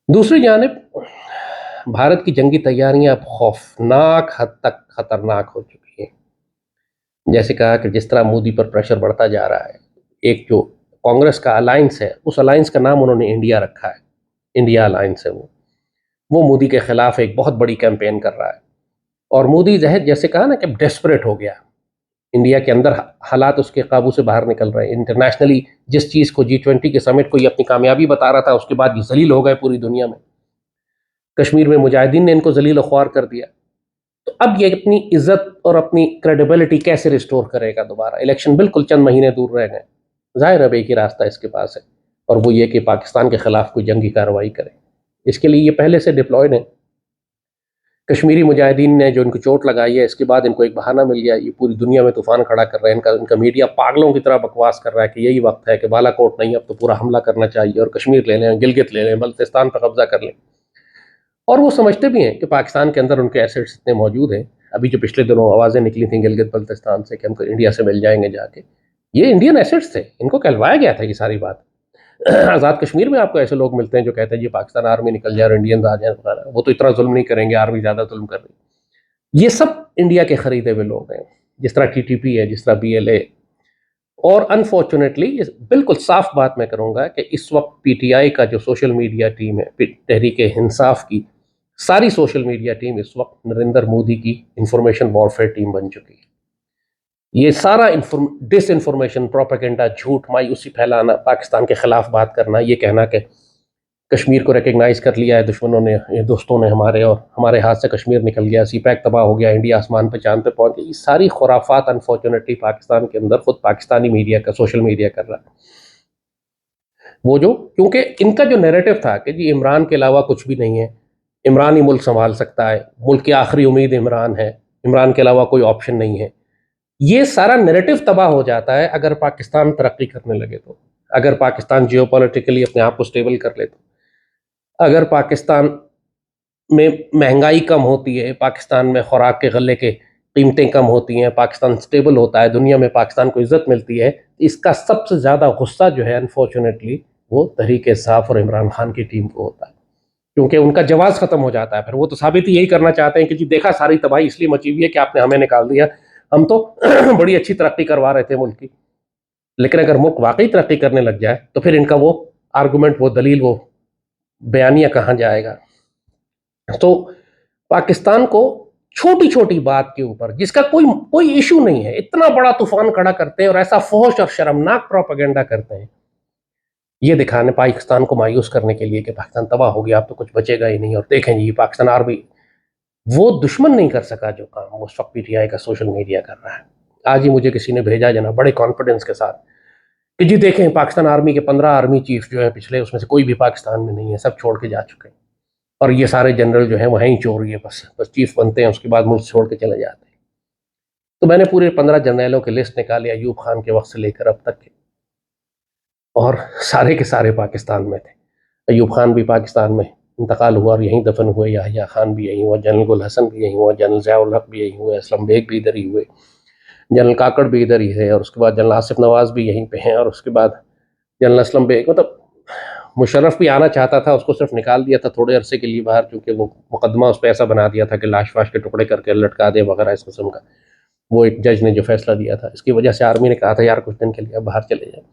دوسری جانب بھارت کی جنگی تیاریاں اب خوفناک حد تک خطرناک ہو چکی ہیں. جیسے کہا کہ جس طرح مودی پر پریشر بڑھتا جا رہا ہے، ایک جو کانگریس کا الائنس ہے، اس الائنس کا نام انہوں نے انڈیا رکھا ہے، انڈیا الائنس ہے. وہ مودی کے خلاف ایک بہت بڑی کیمپین کر رہا ہے اور مودی جیسے کہا نا کہ ڈیسپریٹ ہو گیا. انڈیا کے اندر حالات اس کے قابو سے باہر نکل رہے ہیں. انٹرنیشنلی جس چیز کو G20 کے سمٹ کو یہ اپنی کامیابی بتا رہا تھا، اس کے بعد یہ ذلیل ہو گئے پوری دنیا میں. کشمیر میں مجاہدین نے ان کو ذلیل و خوار کر دیا. تو اب یہ اپنی عزت اور اپنی کریڈیبلٹی کیسے ریسٹور کرے گا دوبارہ؟ الیکشن بالکل چند مہینے دور رہ گئے. ظاہر ہے ایک ہی راستہ اس کے پاس ہے اور وہ یہ کہ پاکستان کے خلاف کوئی جنگی کارروائی کرے. اس کے لیے یہ پہلے سے ڈپلوائڈ ہیں. کشمیری مجاہدین نے جو ان کو چوٹ لگائی ہے، اس کے بعد ان کو ایک بہانہ مل گیا، یہ پوری دنیا میں طوفان کھڑا کر رہے ہیں. ان کا میڈیا پاگلوں کی طرح بکواس کر رہا ہے کہ یہی وقت ہے کہ بالا کوٹ نہیں، اب تو پورا حملہ کرنا چاہیے اور کشمیر لے لیں، گلگت لے لیں، بلتستان پر قبضہ کر لیں. اور وہ سمجھتے بھی ہیں کہ پاکستان کے اندر ان کے ایسٹس اتنے موجود ہیں. ابھی جو پچھلے دنوں آوازیں نکلی تھیں گلگت بلتستان سے کہ ہم کو انڈیا سے مل جائیں گے جا کے، یہ انڈین ایسٹس تھے، ان کو کہلوایا گیا تھا یہ ساری بات. آزاد کشمیر میں آپ کو ایسے لوگ ملتے ہیں جو کہتے ہیں جی پاکستان آرمی نکل جائے اور انڈینز آ جائیں وغیرہ، وہ تو اتنا ظلم نہیں کریں گے، آرمی زیادہ ظلم کر رہی. یہ سب انڈیا کے خریدے ہوئے لوگ ہیں، جس طرح TTP ہے، جس طرح BLA. اور انفارچونیٹلی بالکل صاف بات میں کروں گا کہ اس وقت PTI کا جو سوشل میڈیا ٹیم ہے، تحریک انصاف کی ساری سوشل میڈیا ٹیم اس وقت نریندر مودی کی انفارمیشن وارفیئر ٹیم بن چکی ہے. یہ سارا ڈس انفارمیشن، پروپیگنڈا، جھوٹ، مایوسی پھیلانا، پاکستان کے خلاف بات کرنا، یہ کہنا کہ کشمیر کو ریکگنائز کر لیا ہے دشمنوں نے، دوستوں نے ہمارے، اور ہمارے ہاتھ سے کشمیر نکل گیا، CPEC تباہ ہو گیا، انڈیا آسمان پہ چاند پہ پہنچ گیا. یہ ساری خرافات انفارچونیٹلی پاکستان کے اندر خود پاکستانی میڈیا کا، سوشل میڈیا کر رہا ہے. وہ جو کیونکہ ان کا جو نیریٹو تھا کہ جی عمران کے علاوہ کچھ بھی نہیں ہے، عمران ہی ملک سنبھال سکتا ہے، ملک کی آخری امید عمران ہے، عمران کے علاوہ کوئی آپشن نہیں ہے. یہ سارا نیریٹو تباہ ہو جاتا ہے اگر پاکستان ترقی کرنے لگے تو، اگر پاکستان جیو پولیٹیکلی اپنے آپ کو سٹیبل کر لے تو، اگر پاکستان میں مہنگائی کم ہوتی ہے، پاکستان میں خوراک کے غلے کے قیمتیں کم ہوتی ہیں، پاکستان سٹیبل ہوتا ہے، دنیا میں پاکستان کو عزت ملتی ہے. اس کا سب سے زیادہ غصہ جو ہے انفارچونیٹلی وہ تحریک انصاف اور عمران خان کی ٹیم کو ہوتا ہے، کیونکہ ان کا جواز ختم ہو جاتا ہے. پھر وہ تو ثابت ہی یہی کرنا چاہتے ہیں کہ جی دیکھا ساری تباہی اس لیے مچی ہوئی ہے کہ آپ نے ہمیں نکال دیا، ہم تو بڑی اچھی ترقی کروا رہے تھے ملک کی. لیکن اگر ملک واقعی ترقی کرنے لگ جائے تو پھر ان کا وہ آرگومنٹ، وہ دلیل، وہ بیانیہ کہاں جائے گا؟ تو پاکستان کو چھوٹی چھوٹی بات کے اوپر جس کا کوئی ایشو نہیں ہے، اتنا بڑا طوفان کھڑا کرتے ہیں اور ایسا فحش اور شرمناک پروپیگنڈا کرتے ہیں، یہ دکھانے پاکستان کو مایوس کرنے کے لیے کہ پاکستان تباہ ہو گیا، اب تو کچھ بچے گا ہی نہیں. اور دیکھیں جی پاکستان آرمی، وہ دشمن نہیں کر سکا جو کام وہ اس وقت PTI کا سوشل میڈیا کر رہا ہے. آج ہی مجھے کسی نے بھیجا جناب بڑے کانفیڈنس کے ساتھ کہ جی دیکھیں پاکستان آرمی کے 15 آرمی چیف جو ہیں پچھلے، اس میں سے کوئی بھی پاکستان میں نہیں ہے، سب چھوڑ کے جا چکے ہیں، اور یہ سارے جنرل جو ہیں وہیں چوری ہے، بس چیف بنتے ہیں، اس کے بعد ملک چھوڑ کے چلے جاتے ہیں. تو میں نے پورے 15 جرنیلوں کے لسٹ نکالے ایوب خان کے وقت سے لے کر اب تک کے، اور سارے کے سارے پاکستان میں تھے. ایوب خان بھی پاکستان میں انتقال ہوا اور یہیں دفن ہوئے، یحییٰ خان بھی یہیں ہوا، جنرل گل حسن بھی یہیں ہوا، جنرل ضیاء الحق بھی یہیں ہوئے، اسلم بیگ بھی ادھر ہی ہوئے، جنرل کاکڑ بھی ادھر ہی ہے، اور اس کے بعد جنرل آصف نواز بھی یہیں پہ ہیں، اور اس کے بعد جنرل اسلم بیگ. مطلب مشرف بھی آنا چاہتا تھا، اس کو صرف نکال دیا تھا تھوڑے عرصے کے لیے باہر، کیونکہ وہ مقدمہ اس پہ ایسا بنا دیا تھا کہ لاش واش کے ٹکڑے کر کے لٹکا دے وغیرہ اس قسم کا، وہ ایک جج نے جو فیصلہ دیا تھا. اس کی وجہ سے آرمی نے کہا تھا یار کچھ دن کے لیے اب باہر چلے جائیں.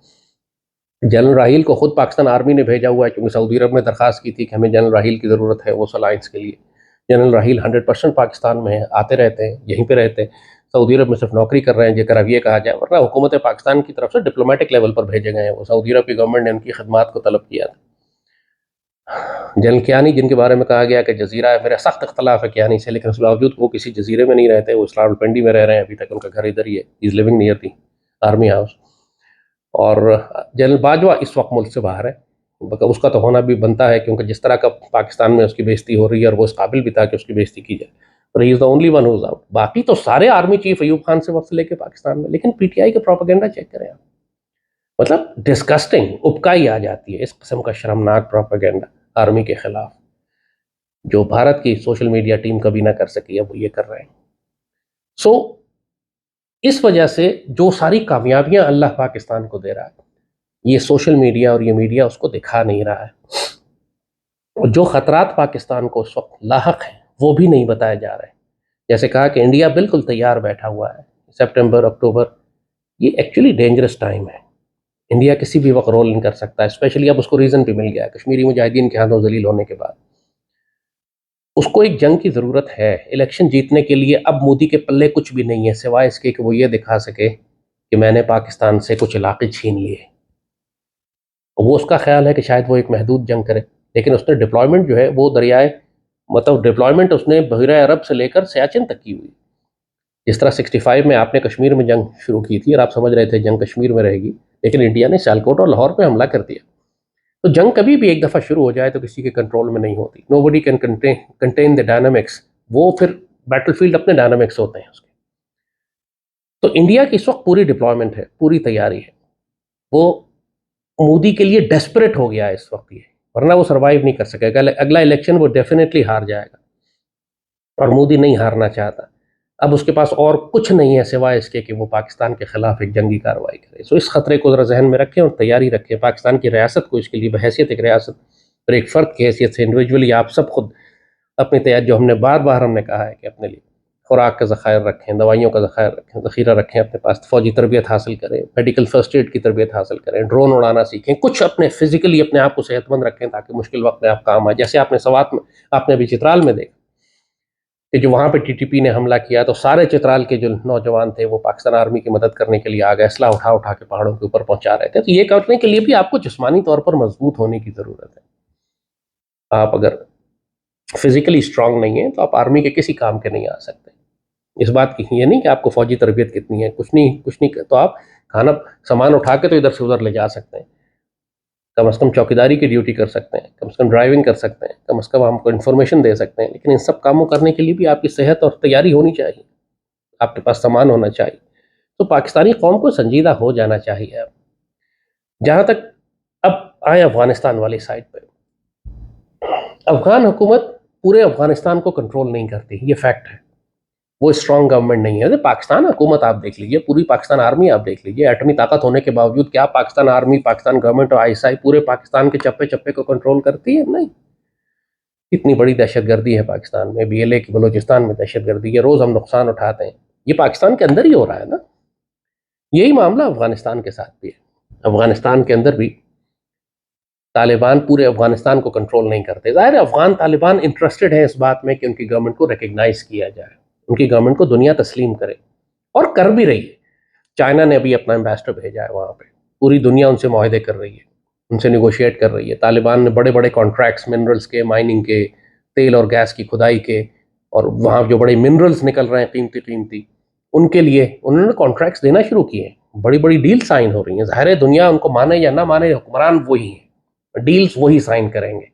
جنرل راحیل کو خود پاکستان آرمی نے بھیجا ہوا ہے، کیونکہ سعودی عرب نے درخواست کی تھی کہ ہمیں جنرل راحیل کی ضرورت ہے وہ الائنس کے لیے. جنرل راحیل 100% پاکستان میں ہیں، آتے رہتے ہیں، یہیں پہ رہتے ہیں، سعودی عرب میں صرف نوکری کر رہے ہیں جے کر اب یہ کہا جائے، ورنہ حکومت پاکستان کی طرف سے ڈپلومیٹک لیول پر بھیجے گئے ہیں. وہ سعودی عرب کی گورنمنٹ نے ان کی خدمات کو طلب کیا تھا. جنرل کیانی جن کے بارے میں کہا گیا کہ جزیرہ ہے، میرا سخت اختلاف ہے کیانی سے، لیکن اس کے باوجود وہ کسی جزیرے میں نہیں رہتے، وہ اسرار الپنڈی میں رہ رہے ہیں ابھی تک، ان کا گھر ادھر ہی ہے، is living near the Army House. اور جنرل باجوہ اس وقت ملک سے باہر ہے، اس کا تو ہونا بھی بنتا ہے کیونکہ جس طرح کا پاکستان میں اس کی بےزتی ہو رہی ہے، اور وہ اس قابل بھی تھا کہ اس کی بےزتی کی جائے، اور he is the only one who's out. باقی تو سارے آرمی چیف ایوب خان سے وقت لے کے پاکستان میں، لیکن پی ٹی آئی کا پروپیگنڈا چیک کریں آپ، مطلب ڈسکسٹنگ، ابکائی آ جاتی ہے اس قسم کا شرمناک پروپیگنڈا آرمی کے خلاف، جو بھارت کی سوشل میڈیا ٹیم کبھی نہ کر سکی ہے وہ یہ کر رہے ہیں. سو اس وجہ سے جو ساری کامیابیاں اللہ پاکستان کو دے رہا ہے، یہ سوشل میڈیا اور یہ میڈیا اس کو دکھا نہیں رہا ہے. اور جو خطرات پاکستان کو اس وقت لاحق ہیں وہ بھی نہیں بتائے جا رہے. جیسے کہا کہ انڈیا بالکل تیار بیٹھا ہوا ہے، سپٹمبر اکتوبر یہ ایکچولی ڈینجرس ٹائم ہے، انڈیا کسی بھی وقت رول نہیں کر سکتا، اسپیشلی اب اس کو ریزن بھی مل گیا ہے کشمیری مجاہدین کے ہاتھوں ذلیل ہونے کے بعد. اس کو ایک جنگ کی ضرورت ہے الیکشن جیتنے کے لیے. اب مودی کے پلے کچھ بھی نہیں ہے سوائے اس کے کہ وہ یہ دکھا سکے کہ میں نے پاکستان سے کچھ علاقے چھین لیے. وہ اس کا خیال ہے کہ شاید وہ ایک محدود جنگ کرے، لیکن اس نے ڈپلائمنٹ جو ہے وہ دریائے، مطلب ڈپلائمنٹ اس نے بحیرہ عرب سے لے کر سیاچن تک کی ہوئی. جس طرح 65 میں آپ نے کشمیر میں جنگ شروع کی تھی اور آپ سمجھ رہے تھے جنگ کشمیر میں رہے گی، لیکن انڈیا نے سیالکوٹ اور لاہور پہ حملہ کر دیا. تو جنگ کبھی بھی ایک دفعہ شروع ہو جائے تو کسی کے کنٹرول میں نہیں ہوتی. نو بڈی کین کنٹین دی ڈائنامکس. وہ پھر بیٹل فیلڈ اپنے ڈائنامکس ہوتے ہیں اس کے. تو انڈیا کی اس وقت پوری ڈپلائمنٹ ہے، پوری تیاری ہے. وہ مودی کے لیے ڈیسپریٹ ہو گیا ہے اس وقت یہ، ورنہ وہ سروائیو نہیں کر سکے گا. اگلا الیکشن وہ ڈیفینیٹلی ہار جائے گا، اور مودی نہیں ہارنا چاہتا. اب اس کے پاس اور کچھ نہیں ہے سوائے اس کے کہ وہ پاکستان کے خلاف ایک جنگی کارروائی کرے. سو اس خطرے کو ذرا ذہن میں رکھیں اور تیاری رکھیں. پاکستان کی ریاست کو اس کے لیے بحیثیت ایک ریاست اور ایک فرد کی حیثیت سے انڈیویجولی آپ سب خود اپنی تیاری، جو ہم نے بار بار ہم نے کہا ہے کہ اپنے لیے خوراک کا ذخائر رکھیں، دوائیوں کا ذخیرہ رکھیں اپنے پاس، فوجی تربیت حاصل کریں، میڈیکل فرسٹ ایڈ کی تربیت حاصل کریں، ڈرون اڑانا سیکھیں، کچھ اپنے فزیکلی اپنے آپ کو صحت مند رکھیں تاکہ مشکل وقت میں آپ کام آئے. جیسے آپ نے سوات میں، آپ نے ابھی چترال میں دیکھا کہ جو وہاں پہ ٹی ٹی پی نے حملہ کیا تو سارے چترال کے جو نوجوان تھے وہ پاکستان آرمی کی مدد کرنے کے لیے آ گئے، اسلحہ اٹھا اٹھا کے پہاڑوں کے اوپر پہنچا رہے تھے. تو یہ کرنے کے لیے بھی آپ کو جسمانی طور پر مضبوط ہونے کی ضرورت ہے. آپ اگر فزیکلی اسٹرانگ نہیں ہیں تو آپ آرمی کے کسی کام کے نہیں آ سکتے. اس بات کی یہ نہیں کہ آپ کو فوجی تربیت کتنی ہے، کچھ نہیں تو آپ کھانا سامان اٹھا کے تو ادھر سے ادھر لے جا سکتے ہیں، کم از کم چوکیداری کی ڈیوٹی کر سکتے ہیں، کم از کم ڈرائیونگ کر سکتے ہیں، کم از کم ہم کو انفارمیشن دے سکتے ہیں. لیکن ان سب کاموں کرنے کے لیے بھی آپ کی صحت اور تیاری ہونی چاہیے، آپ کے پاس سامان ہونا چاہیے. تو پاکستانی قوم کو سنجیدہ ہو جانا چاہیے. اب جہاں تک اب آئے افغانستان والی سائڈ پہ، افغان حکومت پورے افغانستان کو کنٹرول نہیں کرتی، یہ فیکٹ ہے. وہ اسٹرانگ گورنمنٹ نہیں ہے. پاکستان حکومت آپ دیکھ لیجیے، پوری پاکستان آرمی آپ دیکھ لیجیے، ایٹمی طاقت ہونے کے باوجود کیا پاکستان آرمی، پاکستان گورنمنٹ اور ISI پورے پاکستان کے چپے چپے کو کنٹرول کرتی ہے؟ نہیں. اتنی بڑی دہشت گردی ہے پاکستان میں، BLA کی بلوچستان میں دہشت گردی ہے، روز ہم نقصان اٹھاتے ہیں. یہ پاکستان کے اندر ہی ہو رہا ہے نا. یہی معاملہ افغانستان کے ساتھ بھی ہے. افغانستان کے اندر بھی طالبان پورے افغانستان کو کنٹرول نہیں کرتے. ظاہر ہے افغان طالبان انٹرسٹڈ ہیں اس بات میں کہ ان کی گورنمنٹ کو ریکگنائز کیا جائے، ان کی گورنمنٹ کو دنیا تسلیم کرے، اور کر بھی رہی ہے. چائنا نے ابھی اپنا ایمبیسڈر بھیجا ہے وہاں پہ، پوری دنیا ان سے معاہدے کر رہی ہے، ان سے نیگوشیٹ کر رہی ہے. طالبان نے بڑے بڑے کانٹریکٹس منرلز کے، مائننگ کے، تیل اور گیس کی کھدائی کے، اور وہاں جو بڑے منرلز نکل رہے ہیں قیمتی قیمتی، ان کے لیے انہوں نے کانٹریکٹس دینا شروع کیے ہیں. بڑی بڑی ڈیل سائن ہو رہی ہیں. ظاہر ہے دنیا ان کو مانے یا نہ مانے، حکمران وہی ہیں، ڈیلز وہی سائن کریں گے.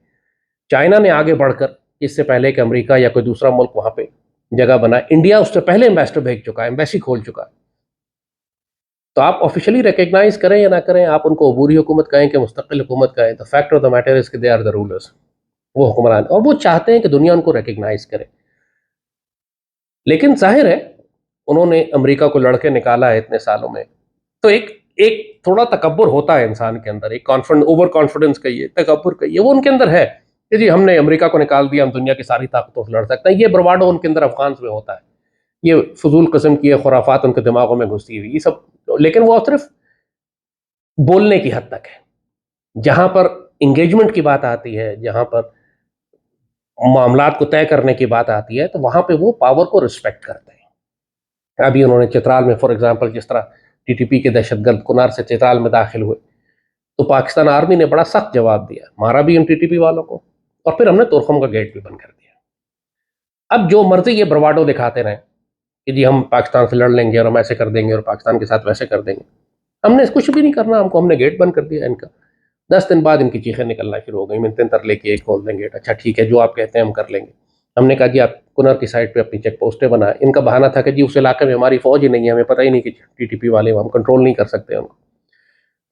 چائنا نے آگے بڑھ کر، اس سے پہلے کہ امریکہ یا کوئی دوسرا ملک وہاں پہ جگہ بنا، انڈیا اس سے پہلے ایمبیسڈر بھیج چکا ہے، ایمبیسی کھول چکا ہے. تو آپ آفیشلی ریکگنائز کریں یا نہ کریں، آپ ان کو عبوری حکومت کہیں کہ مستقل حکومت کہیں، تو fact of the matter is کہ دے آر دا رولرز. وہ حکمران، اور وہ چاہتے ہیں کہ دنیا ان کو ریکگنائز کرے. لیکن ظاہر ہے انہوں نے امریکہ کو لڑ کے نکالا ہے اتنے سالوں میں، تو ایک تھوڑا تکبر ہوتا ہے انسان کے اندر، ایک اوور کانفیڈنس کہیے، تکبر کہیے، وہ ان کے اندر ہے کہ جی ہم نے امریکہ کو نکال دیا، ہم دنیا کی ساری طاقتوں سے لڑ سکتے ہیں. یہ برواڈو ان کے اندر افغانز میں ہوتا ہے، یہ فضول قسم کی خرافات ان کے دماغوں میں گھستی ہوئی، یہ سب. لیکن وہ صرف بولنے کی حد تک ہے. جہاں پر انگیجمنٹ کی بات آتی ہے، جہاں پر معاملات کو طے کرنے کی بات آتی ہے، تو وہاں پہ وہ پاور کو رسپیکٹ کرتے ہیں. ابھی انہوں نے چترال میں فار ایگزامپل، جس طرح TTP کے دہشت گرد کنار سے چترال میں داخل ہوئے، تو پاکستان آرمی نے بڑا سخت جواب دیا، مارا بھی ان TTP والوں کو، اور پھر ہم نے تورخم کا گیٹ بھی بند کر دیا۔ اب جو مرضی یہ برواڈو دکھاتے رہیں کہ جی ہم پاکستان سے لڑ لیں گے اور ہم ایسے کر دیں گے اور پاکستان کے ساتھ ویسے کر دیں گے، ہم نے کچھ بھی نہیں کرنا، ہم نے گیٹ بند کر دیا ان کا۔ 10 دن بعد ان کی چیخیں نکلنا شروع ہو گئی، منتیں تر لے کے ایک کھول دیں گیٹ، اچھا ٹھیک ہے جو آپ کہتے ہیں ہم کر لیں گے۔ ہم نے کہا جی آپ کنر کی سائڈ پہ اپنی چیک پوسٹیں بنائیں۔ ان کا بہانہ تھا کہ جی اس علاقے میں ہماری فوج ہی نہیں ہے، ہمیں پتہ ہی نہیں کہ TTP والے ہم کنٹرول نہیں کر سکتے ان کو۔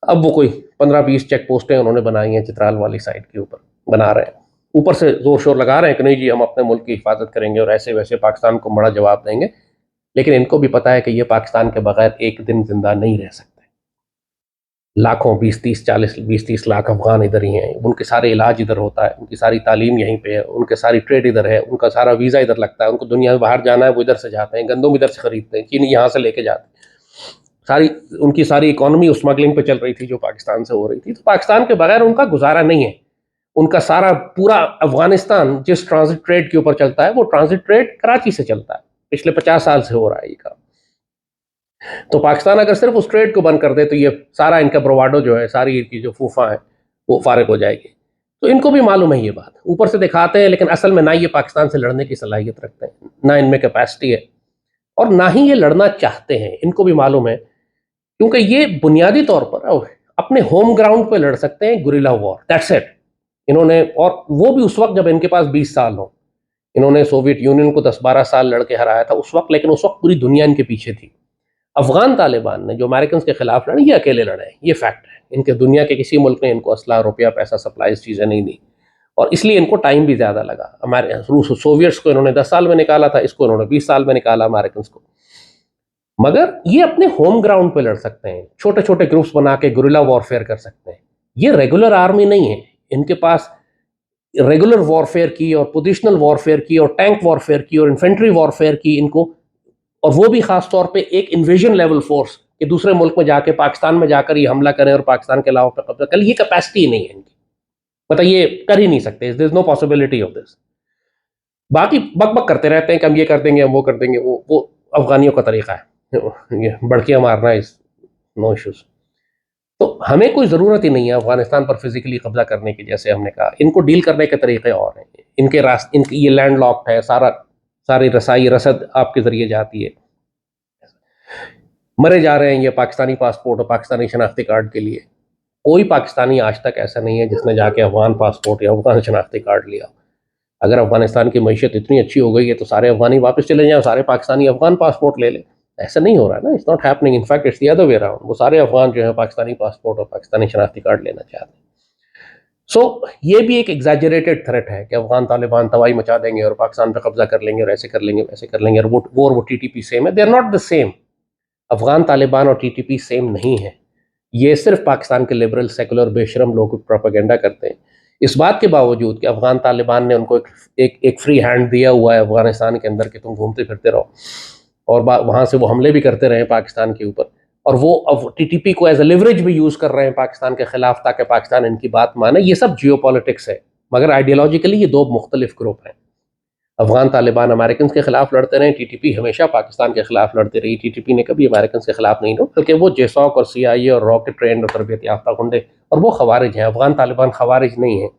اب وہ کوئی 15-20 چیک پوسٹیں انہوں نے بنائی ہیں چترال والی سائڈ کے اوپر، بنا رہے ہیں، اوپر سے زور شور لگا رہے ہیں کہ نہیں جی ہم اپنے ملک کی حفاظت کریں گے اور ایسے ویسے پاکستان کو بڑا جواب دیں گے، لیکن ان کو بھی پتا ہے کہ یہ پاکستان کے بغیر ایک دن زندہ نہیں رہ سکتے۔ لاکھوں 20-30 لاکھ افغان ادھر ہی ہیں، ان کے سارے علاج ادھر ہوتا ہے، ان کی ساری تعلیم یہیں پہ ہے، ان کے ساری ٹریڈ ادھر ہے، ان کا سارا ویزا ادھر لگتا ہے، ان کو دنیا میں باہر جانا ہے وہ ادھر سے جاتے ہیں، گندم ادھر سے خریدتے ہیں، چینی یہاں سے لے کے جاتے ہیں، ان کی ساری اکانومی اسمگلنگ پہ چل رہی تھی جو پاکستان سے ہو رہی تھی۔ تو پاکستان کے بغیر ان کا گزارا نہیں ہے۔ ان کا سارا پورا افغانستان جس ٹرانزٹ ٹریڈ کے اوپر چلتا ہے وہ ٹرانزٹ ٹریڈ کراچی سے چلتا ہے، پچھلے 50 سال سے ہو رہا ہے یہ کام۔ تو پاکستان اگر صرف اس ٹریڈ کو بند کر دے تو یہ سارا ان کا برواڈو جو ہے، ساری ان کی جو فوفا ہے وہ فارغ ہو جائے گی۔ تو ان کو بھی معلوم ہے یہ بات، اوپر سے دکھاتے ہیں لیکن اصل میں نہ یہ پاکستان سے لڑنے کی صلاحیت رکھتے ہیں، نہ ان میں کیپیسٹی ہے، اور نہ ہی یہ لڑنا چاہتے ہیں۔ ان کو بھی معلوم ہے، کیونکہ یہ بنیادی طور پر اپنے ہوم گراؤنڈ پہ لڑ سکتے ہیں گوریلا وار، دیٹس اٹ۔ انہوں نے، اور وہ بھی اس وقت جب ان کے پاس 20 سال ہوں۔ انہوں نے سوویت یونین کو 10-12 سال لڑ کے ہرایا تھا اس وقت، لیکن اس وقت پوری دنیا ان کے پیچھے تھی۔ افغان طالبان نے جو امریکنز کے خلاف لڑے، یہ اکیلے لڑے ہیں، یہ فیکٹ ہے۔ ان کے دنیا کے کسی ملک نے ان کو اسلحہ، روپیہ، پیسہ، سپلائز چیزیں نہیں دی، اور اس لیے ان کو ٹائم بھی زیادہ لگا۔ ہمارے روس سوویٹس کو انہوں نے 10 سال میں نکالا تھا، اس کو انہوں نے 20 سال میں نکالا امریکنز کو۔ مگر یہ اپنے ہوم گراؤنڈ پہ لڑ سکتے ہیں، چھوٹے چھوٹے گروپس بنا کے گوریلا وارفیئر کر سکتے ہیں۔ یہ ریگولر آرمی نہیں ہے، ان کے پاس ریگولر وارفیئر کی اور پوزیشنل وارفیئر کی اور ٹینک وارفیئر کی اور انفینٹری وارفیئر کی ان کو، اور وہ بھی خاص طور پہ ایک انویژن لیول فورس کہ دوسرے ملک میں جا کے پاکستان میں جا کر یہ حملہ کریں اور پاکستان کے علاوہ پہ قبضہ کریں، یہ کیپیسٹی نہیں ہے ان کی، مطلب یہ کر ہی نہیں سکتے، دیر از نو پاسبلٹی آف دس۔ باقی بک بک کرتے رہتے ہیں کہ ہم یہ کر دیں گے، ہم وہ کر دیں گے، وہ افغانیوں کا طریقہ ہے، یہ بڑکیاں مارنا ہے، نو ایشوز۔ تو ہمیں کوئی ضرورت ہی نہیں ہے افغانستان پر فزیکلی قبضہ کرنے کی، جیسے ہم نے کہا ان کو ڈیل کرنے کے طریقے اور ہیں، ان کے راستے، ان کی یہ لینڈ لاکڈ ہے، ساری رسائی رسد آپ کے ذریعے جاتی ہے۔ مرے جا رہے ہیں یہ پاکستانی پاسپورٹ اور پاکستانی شناختی کارڈ کے لیے۔ کوئی پاکستانی آج تک ایسا نہیں ہے جس نے جا کے افغان پاسپورٹ یا افغان شناختی کارڈ لیا۔ اگر افغانستان کی معیشت اتنی اچھی ہو گئی ہے تو سارے افغانی واپس چلے جائیں، سارے پاکستانی افغان پاسپورٹ لے لیں۔ ایسا نہیں ہو رہا ہے نا، it's not happening, in fact it's the other way around. وہ سارے افغان جو ہیں پاکستانی پاسپورٹ اور پاکستانی شناختی کارڈ لینا چاہتے ہیں۔ سو یہ بھی ایک ایگزیجریٹڈ تھریٹ ہے کہ افغان طالبان تباہی مچا دیں گے اور پاکستان پہ قبضہ کر لیں گے اور ایسے کر لیں گے، ویسے کر لیں گے، اور وہ TTP سیم ہے۔ They are not the same. Afghan Taliban اور TTP سیم نہیں ہے۔ یہ صرف پاکستان کے لبرل سیکولر بے شرم لوگ پروپیگنڈا کرتے ہیں، اس بات کے باوجود کہ افغان طالبان نے ان کو ایک فری ہینڈ دیا ہوا ہے افغانستان کے اندر کہ تم گھومتے پھرتے رہو، اور وہاں سے وہ حملے بھی کرتے رہے پاکستان کے اوپر، اور وہ اب TTP کو ایز اے لیوریج بھی یوز کر رہے ہیں پاکستان کے خلاف تاکہ پاکستان ان کی بات مانے۔ یہ سب جیو پالیٹکس ہے، مگر آئیڈیالوجیکلی یہ دو مختلف گروپ ہیں۔ افغان طالبان امریکنز کے خلاف لڑتے رہے، TTP ہمیشہ پاکستان کے خلاف لڑتے رہی۔ TTP نے کبھی امریکنز کے خلاف نہیں لڑا، بلکہ وہ JSOC اور CIA اور راکٹ ٹرینڈ اور تربیت یافتہ گنڈے، اور وہ خوارج ہیں۔ افغان طالبان خوارج نہیں ہیں۔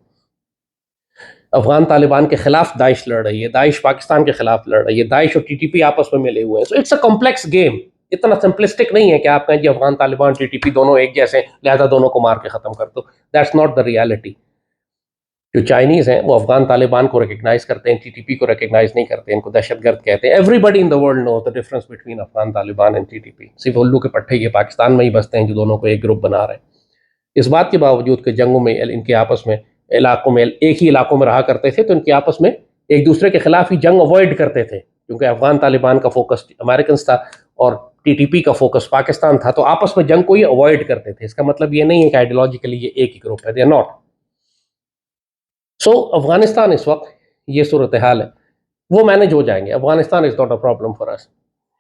افغان طالبان کے خلاف داعش لڑ رہی ہے، داعش پاکستان کے خلاف لڑ رہی ہے، داعش اور TTP آپس میں ملے ہوئے ہیں۔ So it's a complex game, اتنا سمپلسٹک نہیں ہے کہ آپ کہیں جی افغان طالبان TTP دونوں ایک جیسے لہذا دونوں کو مار کے ختم کر دو۔ That's not the reality. جو چائنیز ہیں وہ افغان طالبان کو ریکگنائز کرتے ہیں، TTP کو ریکگنائز نہیں کرتے، ان کو دہشت گرد کہتے ہیں۔ Everybody in the world knows the difference between Afghan Taliban and TTP۔ صرف الو کے پٹھے یہ پاکستان میں ہی بستے ہیں جو دونوں کو ایک گروپ بنا رہے ہیں۔ اس بات کے باوجود کہ جنگوں میں ان کے آپس میں علاقوں میں ایک ہی علاقوں میں رہا کرتے تھے تو ان کے آپس میں ایک دوسرے کے خلاف ہی جنگ اوائڈ کرتے تھے، کیونکہ افغان طالبان کا فوکس امریکنز تھا اور TTP کا فوکس پاکستان تھا، تو آپس میں جنگ کو یہ اوائڈ کرتے تھے۔ اس کا مطلب یہ نہیں ہے کہ آئیڈیالوجیکلی یہ ایک ہی گروپ ہے، they are not. So Afghanistan اس وقت یہ صورتحال ہے، وہ مینج ہو جائیں گے۔ Afghanistan is not a problem for us,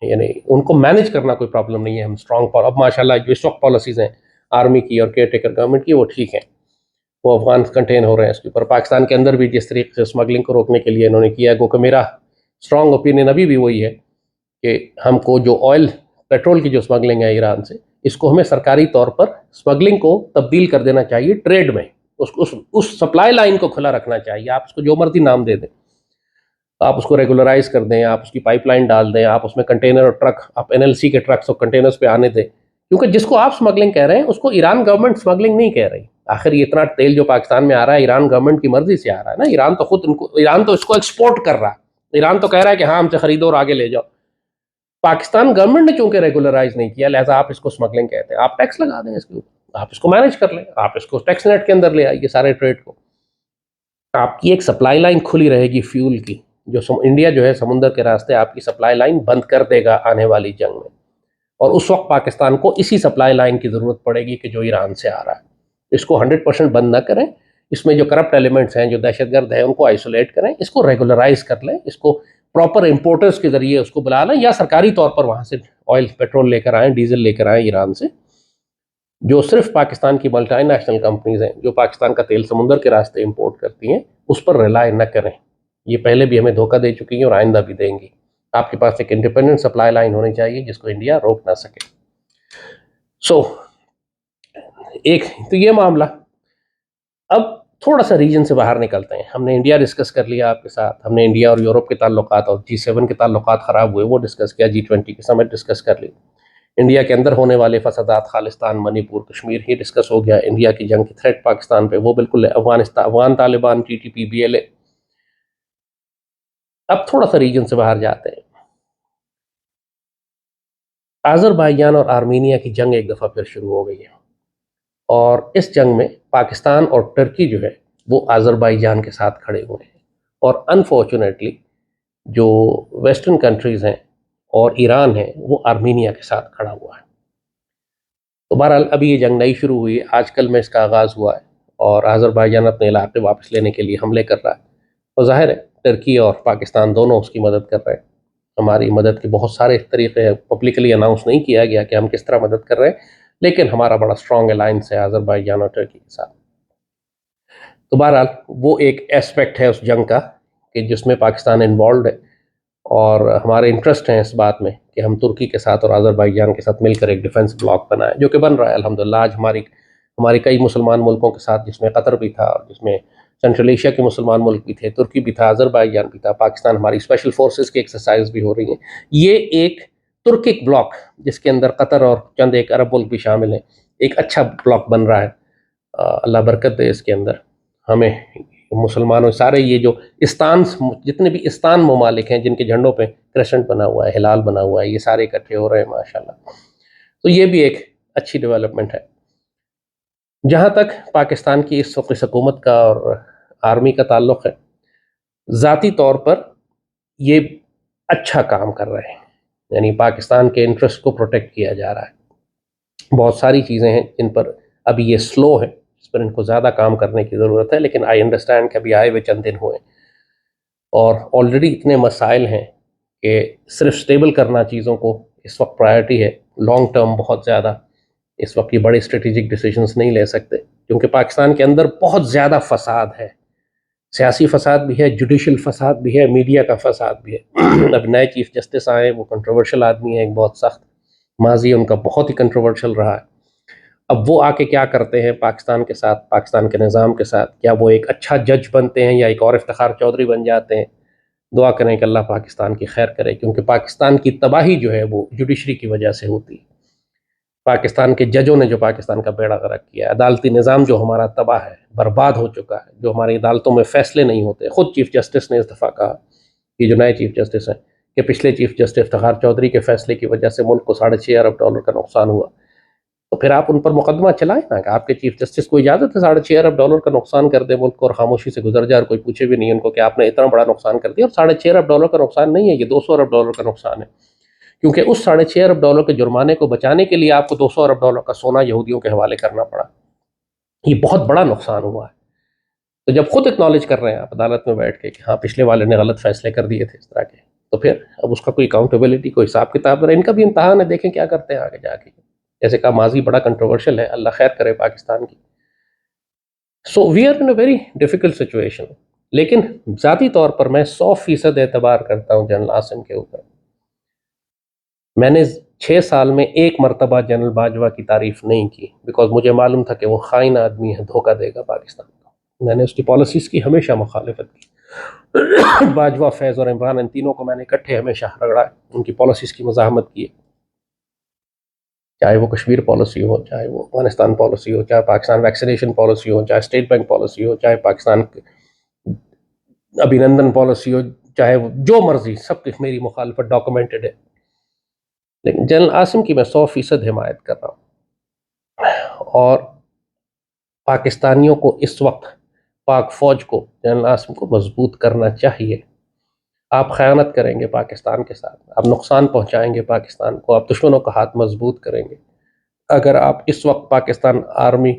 یعنی ان کو مینج کرنا کوئی پرابلم نہیں ہے۔ ہم اسٹرانگ، اب ماشاءاللہ جو اس وقت پالیسیز ہیں آرمی کی اور کیئر ٹیکر گورنمنٹ کی وہ ٹھیک ہیں، وہ افغان کنٹین ہو رہے ہیں اس کے اوپر۔ پاکستان کے اندر بھی جس طریقے سے اسمگلنگ کو روکنے کے لیے انہوں نے کیا ہے، گو کہ میرا اسٹرانگ اوپینین ابھی بھی وہی ہے کہ ہم کو جو آئل پیٹرول کی جو اسمگلنگ ہے ایران سے، اس کو ہمیں سرکاری طور پر اسمگلنگ کو تبدیل کر دینا چاہیے ٹریڈ میں، اس سپلائی لائن کو کھلا رکھنا چاہیے. آپ اس کو جو مرضی نام دے دیں، آپ اس کو ریگولرائز کر دیں، آپ اس کی پائپ لائن ڈال دیں، آپ اس میں کنٹینر اور ٹرک، آپ NLC کے ٹرکس اور کنٹینرز پہ آنے دیں. کیونکہ جس کو آپ اسمگلنگ کہہ رہے ہیں اس کو ایران گورنمنٹ اسمگلنگ نہیں کہہ رہی. آخر یہ اتنا تیل جو پاکستان میں آ رہا ہے ایران گورنمنٹ کی مرضی سے آ رہا ہے نا. ایران تو اس کو ایکسپورٹ کر رہا ہے. ایران تو کہہ رہا ہے کہ ہاں ہم سے خریدو اور آگے لے جاؤ. پاکستان گورنمنٹ نے چونکہ ریگولرائز نہیں کیا، لہٰذا آپ اس کو اسمگلنگ کہتے ہیں. آپ ٹیکس لگا دیں اس کے اوپر، آپ اس کو مینیج کر لیں، آپ اس کو ٹیکس نیٹ کے اندر لے آئیے سارے ٹریڈ کو. آپ کی ایک سپلائی لائن کھلی رہے گی فیول کی. انڈیا جو ہے سمندر کے راستے آپ کی سپلائی لائن بند کر دے گا آنے والی جنگ میں، اور اس وقت پاکستان کو اسی سپلائی لائن کی ضرورت پڑے گی کہ جو ایران سے آ رہا ہے. اس کو 100% بند نہ کریں. اس میں جو کرپٹ ایلیمنٹس ہیں، جو دہشت گرد ہیں، ان کو آئسولیٹ کریں، اس کو ریگولرائز کر لیں، اس کو پراپر امپورٹرز کے ذریعے اس کو بلا لیں، یا سرکاری طور پر وہاں سے آئل پیٹرول لے کر آئیں، ڈیزل لے کر آئیں ایران سے. جو صرف پاکستان کی ملٹی نیشنل کمپنیز ہیں جو پاکستان کا تیل سمندر کے راستے امپورٹ کرتی ہیں، اس پر ریلائی نہ کریں. یہ پہلے بھی ہمیں دھوکہ دے چکی ہیں اور آئندہ بھی دیں گی. آپ کے پاس ایک انڈیپینڈنٹ سپلائی لائن ہونی چاہیے جس کو انڈیا روک نہ سکے. ایک تو یہ معاملہ. اب تھوڑا سا ریجن سے باہر نکلتے ہیں. ہم نے انڈیا ڈسکس کر لیا آپ کے ساتھ، ہم نے انڈیا اور یورپ کے تعلقات اور G7 کے تعلقات خراب ہوئے وہ ڈسکس کیا، G20 کی سمٹ ڈسکس کر لی. انڈیا کے اندر ہونے والے فسادات، خالستان، منی پور، کشمیر ہی ڈسکس ہو گیا. انڈیا کی جنگ کی تھریٹ پاکستان پہ وہ بالکل افغان طالبان، TTP BLA. اب تھوڑا سا ریجن سے باہر جاتے ہیں. آذربائیجان اور آرمینیا کی جنگ ایک دفعہ پھر شروع ہو گئی ہے، اور اس جنگ میں پاکستان اور ٹرکی جو ہے وہ آذربائیجان کے ساتھ کھڑے ہوئے ہیں. اور انفارچونیٹلی جو ویسٹرن کنٹریز ہیں اور ایران ہے وہ آرمینیا کے ساتھ کھڑا ہوا ہے. تو بہرحال ابھی یہ جنگ نئی شروع ہوئی ہے، آج کل میں اس کا آغاز ہوا ہے، اور آذربائیجان اپنے علاقے واپس لینے کے لیے حملے کر رہا ہے. اور ظاہر ہے ٹرکی اور پاکستان دونوں اس کی مدد کر رہے ہیں. ہماری مدد کے بہت سارے طریقے ہیں، پبلکلی اناؤنس نہیں کیا گیا کہ ہم کس طرح مدد کر رہے ہیں، لیکن ہمارا بڑا اسٹرانگ الائنس ہے آذربائیجان اور ٹرکی کے ساتھ. تو بہرحال وہ ایک ایسپیکٹ ہے اس جنگ کا کہ جس میں پاکستان انوالوڈ ہے، اور ہمارے انٹرسٹ ہیں اس بات میں کہ ہم ترکی کے ساتھ اور آذربائیجان کے ساتھ مل کر ایک ڈیفنس بلاک بنائیں، جو کہ بن رہا ہے الحمدللہ. آج ہماری کئی مسلمان ملکوں کے ساتھ، جس میں قطر بھی تھا، اور جس میں سینٹرل ایشیا کے مسلمان ملک بھی تھے، ترکی بھی تھا، آذربائیجان بھی تھا، پاکستان، ہماری اسپیشل فورسز کی ایکسرسائز بھی ہو رہی ہیں. یہ ایک ترکک بلاک جس کے اندر قطر اور چند ایک عرب ملک بھی شامل ہیں، ایک اچھا بلاک بن رہا ہے. اللہ برکت دے اس کے اندر. ہمیں مسلمانوں سارے یہ جو جتنے بھی استان ممالک ہیں جن کے جھنڈوں پہ کریسنٹ بنا ہوا ہے، ہلال بنا ہوا ہے، یہ سارے اکٹھے ہو رہے ہیں ماشاءاللہ. تو یہ بھی ایک اچھی ڈیولپمنٹ ہے. جہاں تک پاکستان کی اس وقت اس حکومت کا اور آرمی کا تعلق ہے، ذاتی طور پر یہ اچھا کام کر رہے ہیں. یعنی پاکستان کے انٹرسٹ کو پروٹیکٹ کیا جا رہا ہے. بہت ساری چیزیں ہیں جن پر ابھی یہ سلو ہے، اس پر ان کو زیادہ کام کرنے کی ضرورت ہے، لیکن آئی انڈرسٹینڈ کہ ابھی آئے ہوئے چند دن ہوئے اور آلریڈی اتنے مسائل ہیں کہ صرف سٹیبل کرنا چیزوں کو اس وقت پرائرٹی ہے. لانگ ٹرم بہت زیادہ اس وقت یہ بڑے اسٹریٹجک ڈیسیجنز نہیں لے سکتے، کیونکہ پاکستان کے اندر بہت زیادہ فساد ہے. سیاسی فساد بھی ہے، جوڈیشل فساد بھی ہے، میڈیا کا فساد بھی ہے. اب نئے چیف جسٹس آئے، وہ کنٹروورشل آدمی ہیں، ایک بہت سخت ماضی ان کا بہت ہی کنٹروورشل رہا ہے. اب وہ آ کے کیا کرتے ہیں پاکستان کے ساتھ، پاکستان کے نظام کے ساتھ؟ کیا وہ ایک اچھا جج بنتے ہیں یا ایک اور افتخار چودھری بن جاتے ہیں؟ دعا کریں کہ اللہ پاکستان کی خیر کرے، کیونکہ پاکستان کی تباہی جو ہے وہ جوڈیشری کی وجہ سے ہوتی ہے. پاکستان کے ججوں نے جو پاکستان کا بیڑا غرق کیا ہے، عدالتی نظام جو ہمارا تباہ ہے، برباد ہو چکا ہے، جو ہماری عدالتوں میں فیصلے نہیں ہوتے. خود چیف جسٹس نے اس دفعہ کہا، یہ جو نئے چیف جسٹس ہیں، کہ پچھلے چیف جسٹس افتخار چودھری کے فیصلے کی وجہ سے ملک کو $6.5 ارب کا نقصان ہوا. تو پھر آپ ان پر مقدمہ چلائیں نا کہ آپ کے چیف جسٹس کو اجازت ہے $6.5 ارب کا نقصان کر دے ملک کو، اور خاموشی سے گزر جائے اور کوئی پوچھے بھی نہیں ان کو کہ آپ نے اتنا بڑا نقصان کر دیا. اور $6.5 ارب کا نقصان نہیں ہے، یہ $200 ارب کا نقصان ہے، کیونکہ اس $6.5 ارب کے جرمانے کو بچانے کے لیے آپ کو $200 ارب کا سونا یہودیوں کے حوالے کرنا پڑا. یہ بہت بڑا نقصان ہوا ہے. تو جب خود اکنالج کر رہے ہیں آپ عدالت میں بیٹھ کے کہ ہاں پچھلے والے نے غلط فیصلے کر دیے تھے اس طرح کے، تو پھر اب اس کا کوئی اکاؤنٹیبلٹی، کوئی حساب کتاب رہے. ان کا بھی امتحان ہے، دیکھیں کیا کرتے ہیں آگے جا کے. جیسے کہا ماضی بڑا کنٹروورشل ہے، اللہ خیر کرے پاکستان کی. So we are in a very difficult situation. لیکن ذاتی طور پر میں 100% اعتبار کرتا ہوں جنرل عاصم کے اوپر. میں نے 6 سال میں ایک مرتبہ جنرل باجوہ کی تعریف نہیں کی، بیکاز مجھے معلوم تھا کہ وہ خائن آدمی ہے، دھوکہ دے گا پاکستان کو۔ میں نے اس کی پالیسیز کی ہمیشہ مخالفت کی۔ باجوہ، فیض اور عمران، ان تینوں کو میں نے اکٹھے ہمیشہ رگڑا، ان کی پالیسیز کی مزاحمت کی، چاہے وہ کشمیر پالیسی ہو، چاہے وہ افغانستان پالیسی ہو، چاہے پاکستان ویکسینیشن پالیسی ہو، چاہے اسٹیٹ بینک پالیسی ہو، چاہے پاکستان ابھینندن پالیسی ہو، چاہے وہ جو مرضی، سب کی میری مخالفت ڈاکومنٹڈ ہے۔ لیکن جنرل عاصم کی میں 100% حمایت کر رہا ہوں، اور پاکستانیوں کو اس وقت، پاک فوج کو، جنرل عاصم کو مضبوط کرنا چاہیے۔ آپ خیانت کریں گے پاکستان کے ساتھ، آپ نقصان پہنچائیں گے پاکستان کو، آپ دشمنوں کا ہاتھ مضبوط کریں گے اگر آپ اس وقت پاکستان آرمی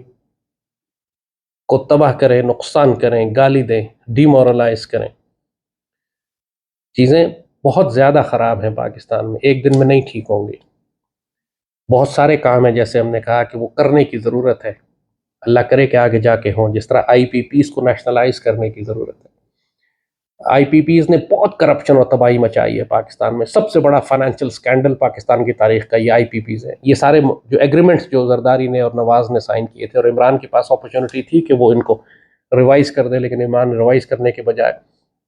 کو تباہ کریں، نقصان کریں، گالی دیں، ڈی مورلائز کریں۔ چیزیں بہت زیادہ خراب ہیں پاکستان میں، ایک دن میں نہیں ٹھیک ہوں گی۔ بہت سارے کام ہیں جیسے ہم نے کہا کہ وہ کرنے کی ضرورت ہے، اللہ کرے کہ آگے جا کے ہوں، جس طرح آئی پی پیز کو نیشنلائز کرنے کی ضرورت ہے۔ آئی پی پیز نے بہت کرپشن اور تباہی مچائی ہے پاکستان میں، سب سے بڑا فائنینشیل سکینڈل پاکستان کی تاریخ کا یہ آئی پی پیز ہے۔ یہ سارے جو ایگریمنٹس جو زرداری نے اور نواز نے سائن کیے تھے، اور عمران کے پاس اپرچونٹی تھی کہ وہ ان کو ریوائز کر دے، لیکن عمران نے ریوائز کرنے کے بجائے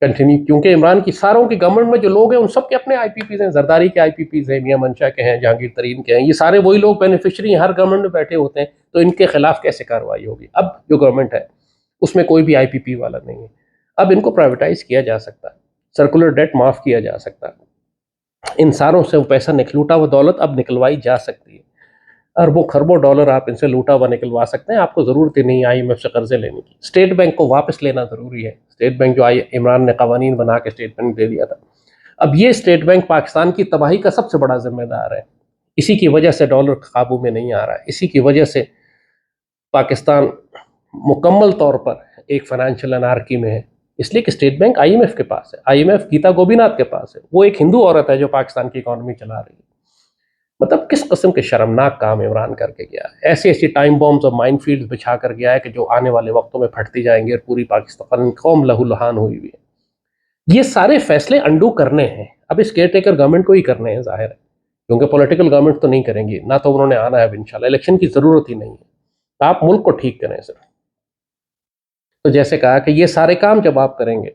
کنٹینیو، کیونکہ عمران کی ساروں کی گورنمنٹ میں جو لوگ ہیں ان سب کے اپنے آئی پی پیز ہیں، زرداری کے آئی پی پیز ہیں، میاں منشا کے ہیں، جہانگیر ترین کے ہیں، یہ سارے وہی لوگ بینیفیشری ہیں، ہر گورنمنٹ میں بیٹھے ہوتے ہیں، تو ان کے خلاف کیسے کارروائی ہوگی؟ اب جو گورنمنٹ ہے اس میں کوئی بھی آئی پی پی والا نہیں ہے، اب ان کو پرائیویٹائز کیا جا سکتا ہے، سرکولر ڈیٹ معاف کیا جا سکتا ہے، ان ساروں سے وہ پیسہ لوٹا ہوا دولت اب نکلوائی جا سکتی ہے، اربوں خربوں ڈالر آپ ان سے لوٹا ہوا نکلوا سکتے ہیں، آپ کو ضرورت ہی نہیں آئی ایم ایف سے قرضے لینے کی۔ اسٹیٹ بینک کو واپس لینا ضروری ہے، اسٹیٹ بینک جو عمران نے قوانین بنا کے اسٹیٹ بینک دے دیا تھا، اب یہ اسٹیٹ بینک پاکستان کی تباہی کا سب سے بڑا ذمہ دار ہے، اسی کی وجہ سے ڈالر قابو میں نہیں آ رہا ہے، اسی کی وجہ سے پاکستان مکمل طور پر ایک فائنینشیل انارکی میں ہے، اس لیے کہ State Bank I M F کے پاس ہے، I M F Gita Gopinath کے پاس ہے، وہ ایک ہندو عورت ہے جو پاکستان کی اکانومی چلا رہی ہے۔ مطلب کس قسم کے شرمناک کام عمران کر کے گیا ہے، ایسی ایسی ٹائم بومز اور مائن فیلڈ بچھا کر گیا ہے کہ جو آنے والے وقتوں میں پھٹتی جائیں گے اور پوری پاکستان قوم لہو لہان ہوئی ہوئی ہے۔ یہ سارے فیصلے انڈو کرنے ہیں، اب اس کیئر ٹیکر گورنمنٹ کو ہی کرنے ہیں، ظاہر ہے، کیونکہ پولیٹیکل گورنمنٹ تو نہیں کریں گی، نہ تو انہوں نے آنا ہے اب انشاءاللہ، الیکشن کی ضرورت ہی نہیں ہے، آپ ملک کو ٹھیک کریں صرف۔ تو جیسے کہا کہ یہ سارے کام جب آپ کریں گے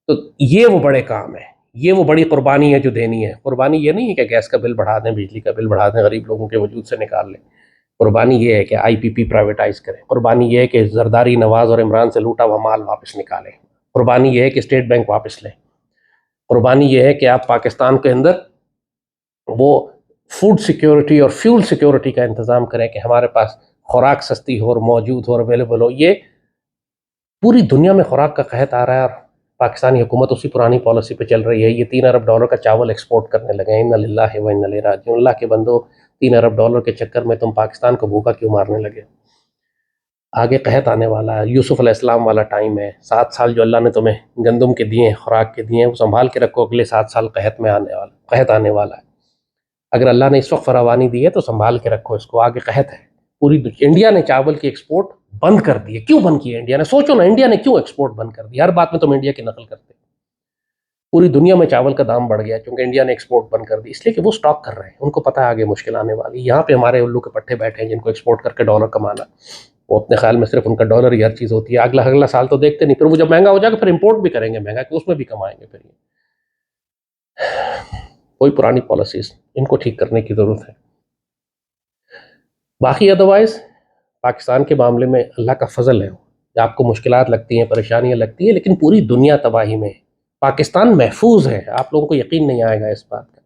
تو یہ وہ بڑے کام ہیں، یہ وہ بڑی قربانی ہے جو دینی ہے۔ قربانی یہ نہیں ہے کہ گیس کا بل بڑھا دیں، بجلی کا بل بڑھا دیں، غریب لوگوں کے وجود سے نکال لیں، قربانی یہ ہے کہ آئی پی پی پرائیویٹائز کریں، قربانی یہ ہے کہ زرداری، نواز اور عمران سے لوٹا ہوا مال واپس نکالیں، قربانی یہ ہے کہ اسٹیٹ بینک واپس لیں، قربانی یہ ہے کہ آپ پاکستان کے اندر وہ فوڈ سیکیورٹی اور فیول سیکیورٹی کا انتظام کریں کہ ہمارے پاس خوراک سستی ہو اور موجود ہو اور اویلیبل ہو۔ یہ پوری دنیا میں خوراک کا قحط آ رہا ہے اور پاکستانی حکومت اسی پرانی پالیسی پہ چل رہی ہے، یہ $3 ارب کا چاول ایکسپورٹ کرنے لگے ہیں، انا للہ و انا الیہ راجعون۔ اللہ کے بندو، $3 ارب کے چکر میں تم پاکستان کو بھوکا کیوں مارنے لگے؟ آگے قحط آنے والا ہے، یوسف علیہ السلام والا ٹائم ہے، 7 سال جو اللہ نے تمہیں گندم کے دیے ہیں، خوراک کے دیے ہیں، وہ سنبھال کے رکھو، اگلے 7 سال قحط آنے والا ہے۔ اگر اللہ نے اس وقت فراوانی دی ہے تو سنبھال کے رکھو اس کو، آگے قحط ہے۔ پوری انڈیا نے چاول کی ایکسپورٹ بند کر دی ہے، کیوں بند کی ہے انڈیا نے؟ سوچو نا، انڈیا نے کیوں ایکسپورٹ بند کر دی؟ ہر بات میں تم انڈیا کی نقل کرتے۔ پوری دنیا میں چاول کا دام بڑھ گیا کیونکہ انڈیا نے ایکسپورٹ بند کر دی، اس لیے کہ وہ سٹاک کر رہے ہیں، ان کو پتہ ہے آگے مشکل آنے والی۔ یہاں پہ ہمارے الو کے پٹھے بیٹھے ہیں جن کو ایکسپورٹ کر کے ڈالر کمانا، وہ اپنے خیال میں صرف ان کا ڈالر ہی ہر چیز ہوتی ہے، اگلا سال تو دیکھتے نہیں، پھر وہ جب مہنگا ہو جائے گا پھر امپورٹ بھی کریں گے مہنگا، کہ اس میں بھی کمائیں گے۔ پھر یہ کوئی پرانی پالیسیز ان کو ٹھیک کرنے کی ضرورت ہے۔ باقی ادروائز پاکستان کے معاملے میں اللہ کا فضل ہے، آپ کو مشکلات لگتی ہیں، پریشانیاں لگتی ہیں، لیکن پوری دنیا تباہی میں ہے، پاکستان محفوظ ہے، آپ لوگوں کو یقین نہیں آئے گا اس بات کا۔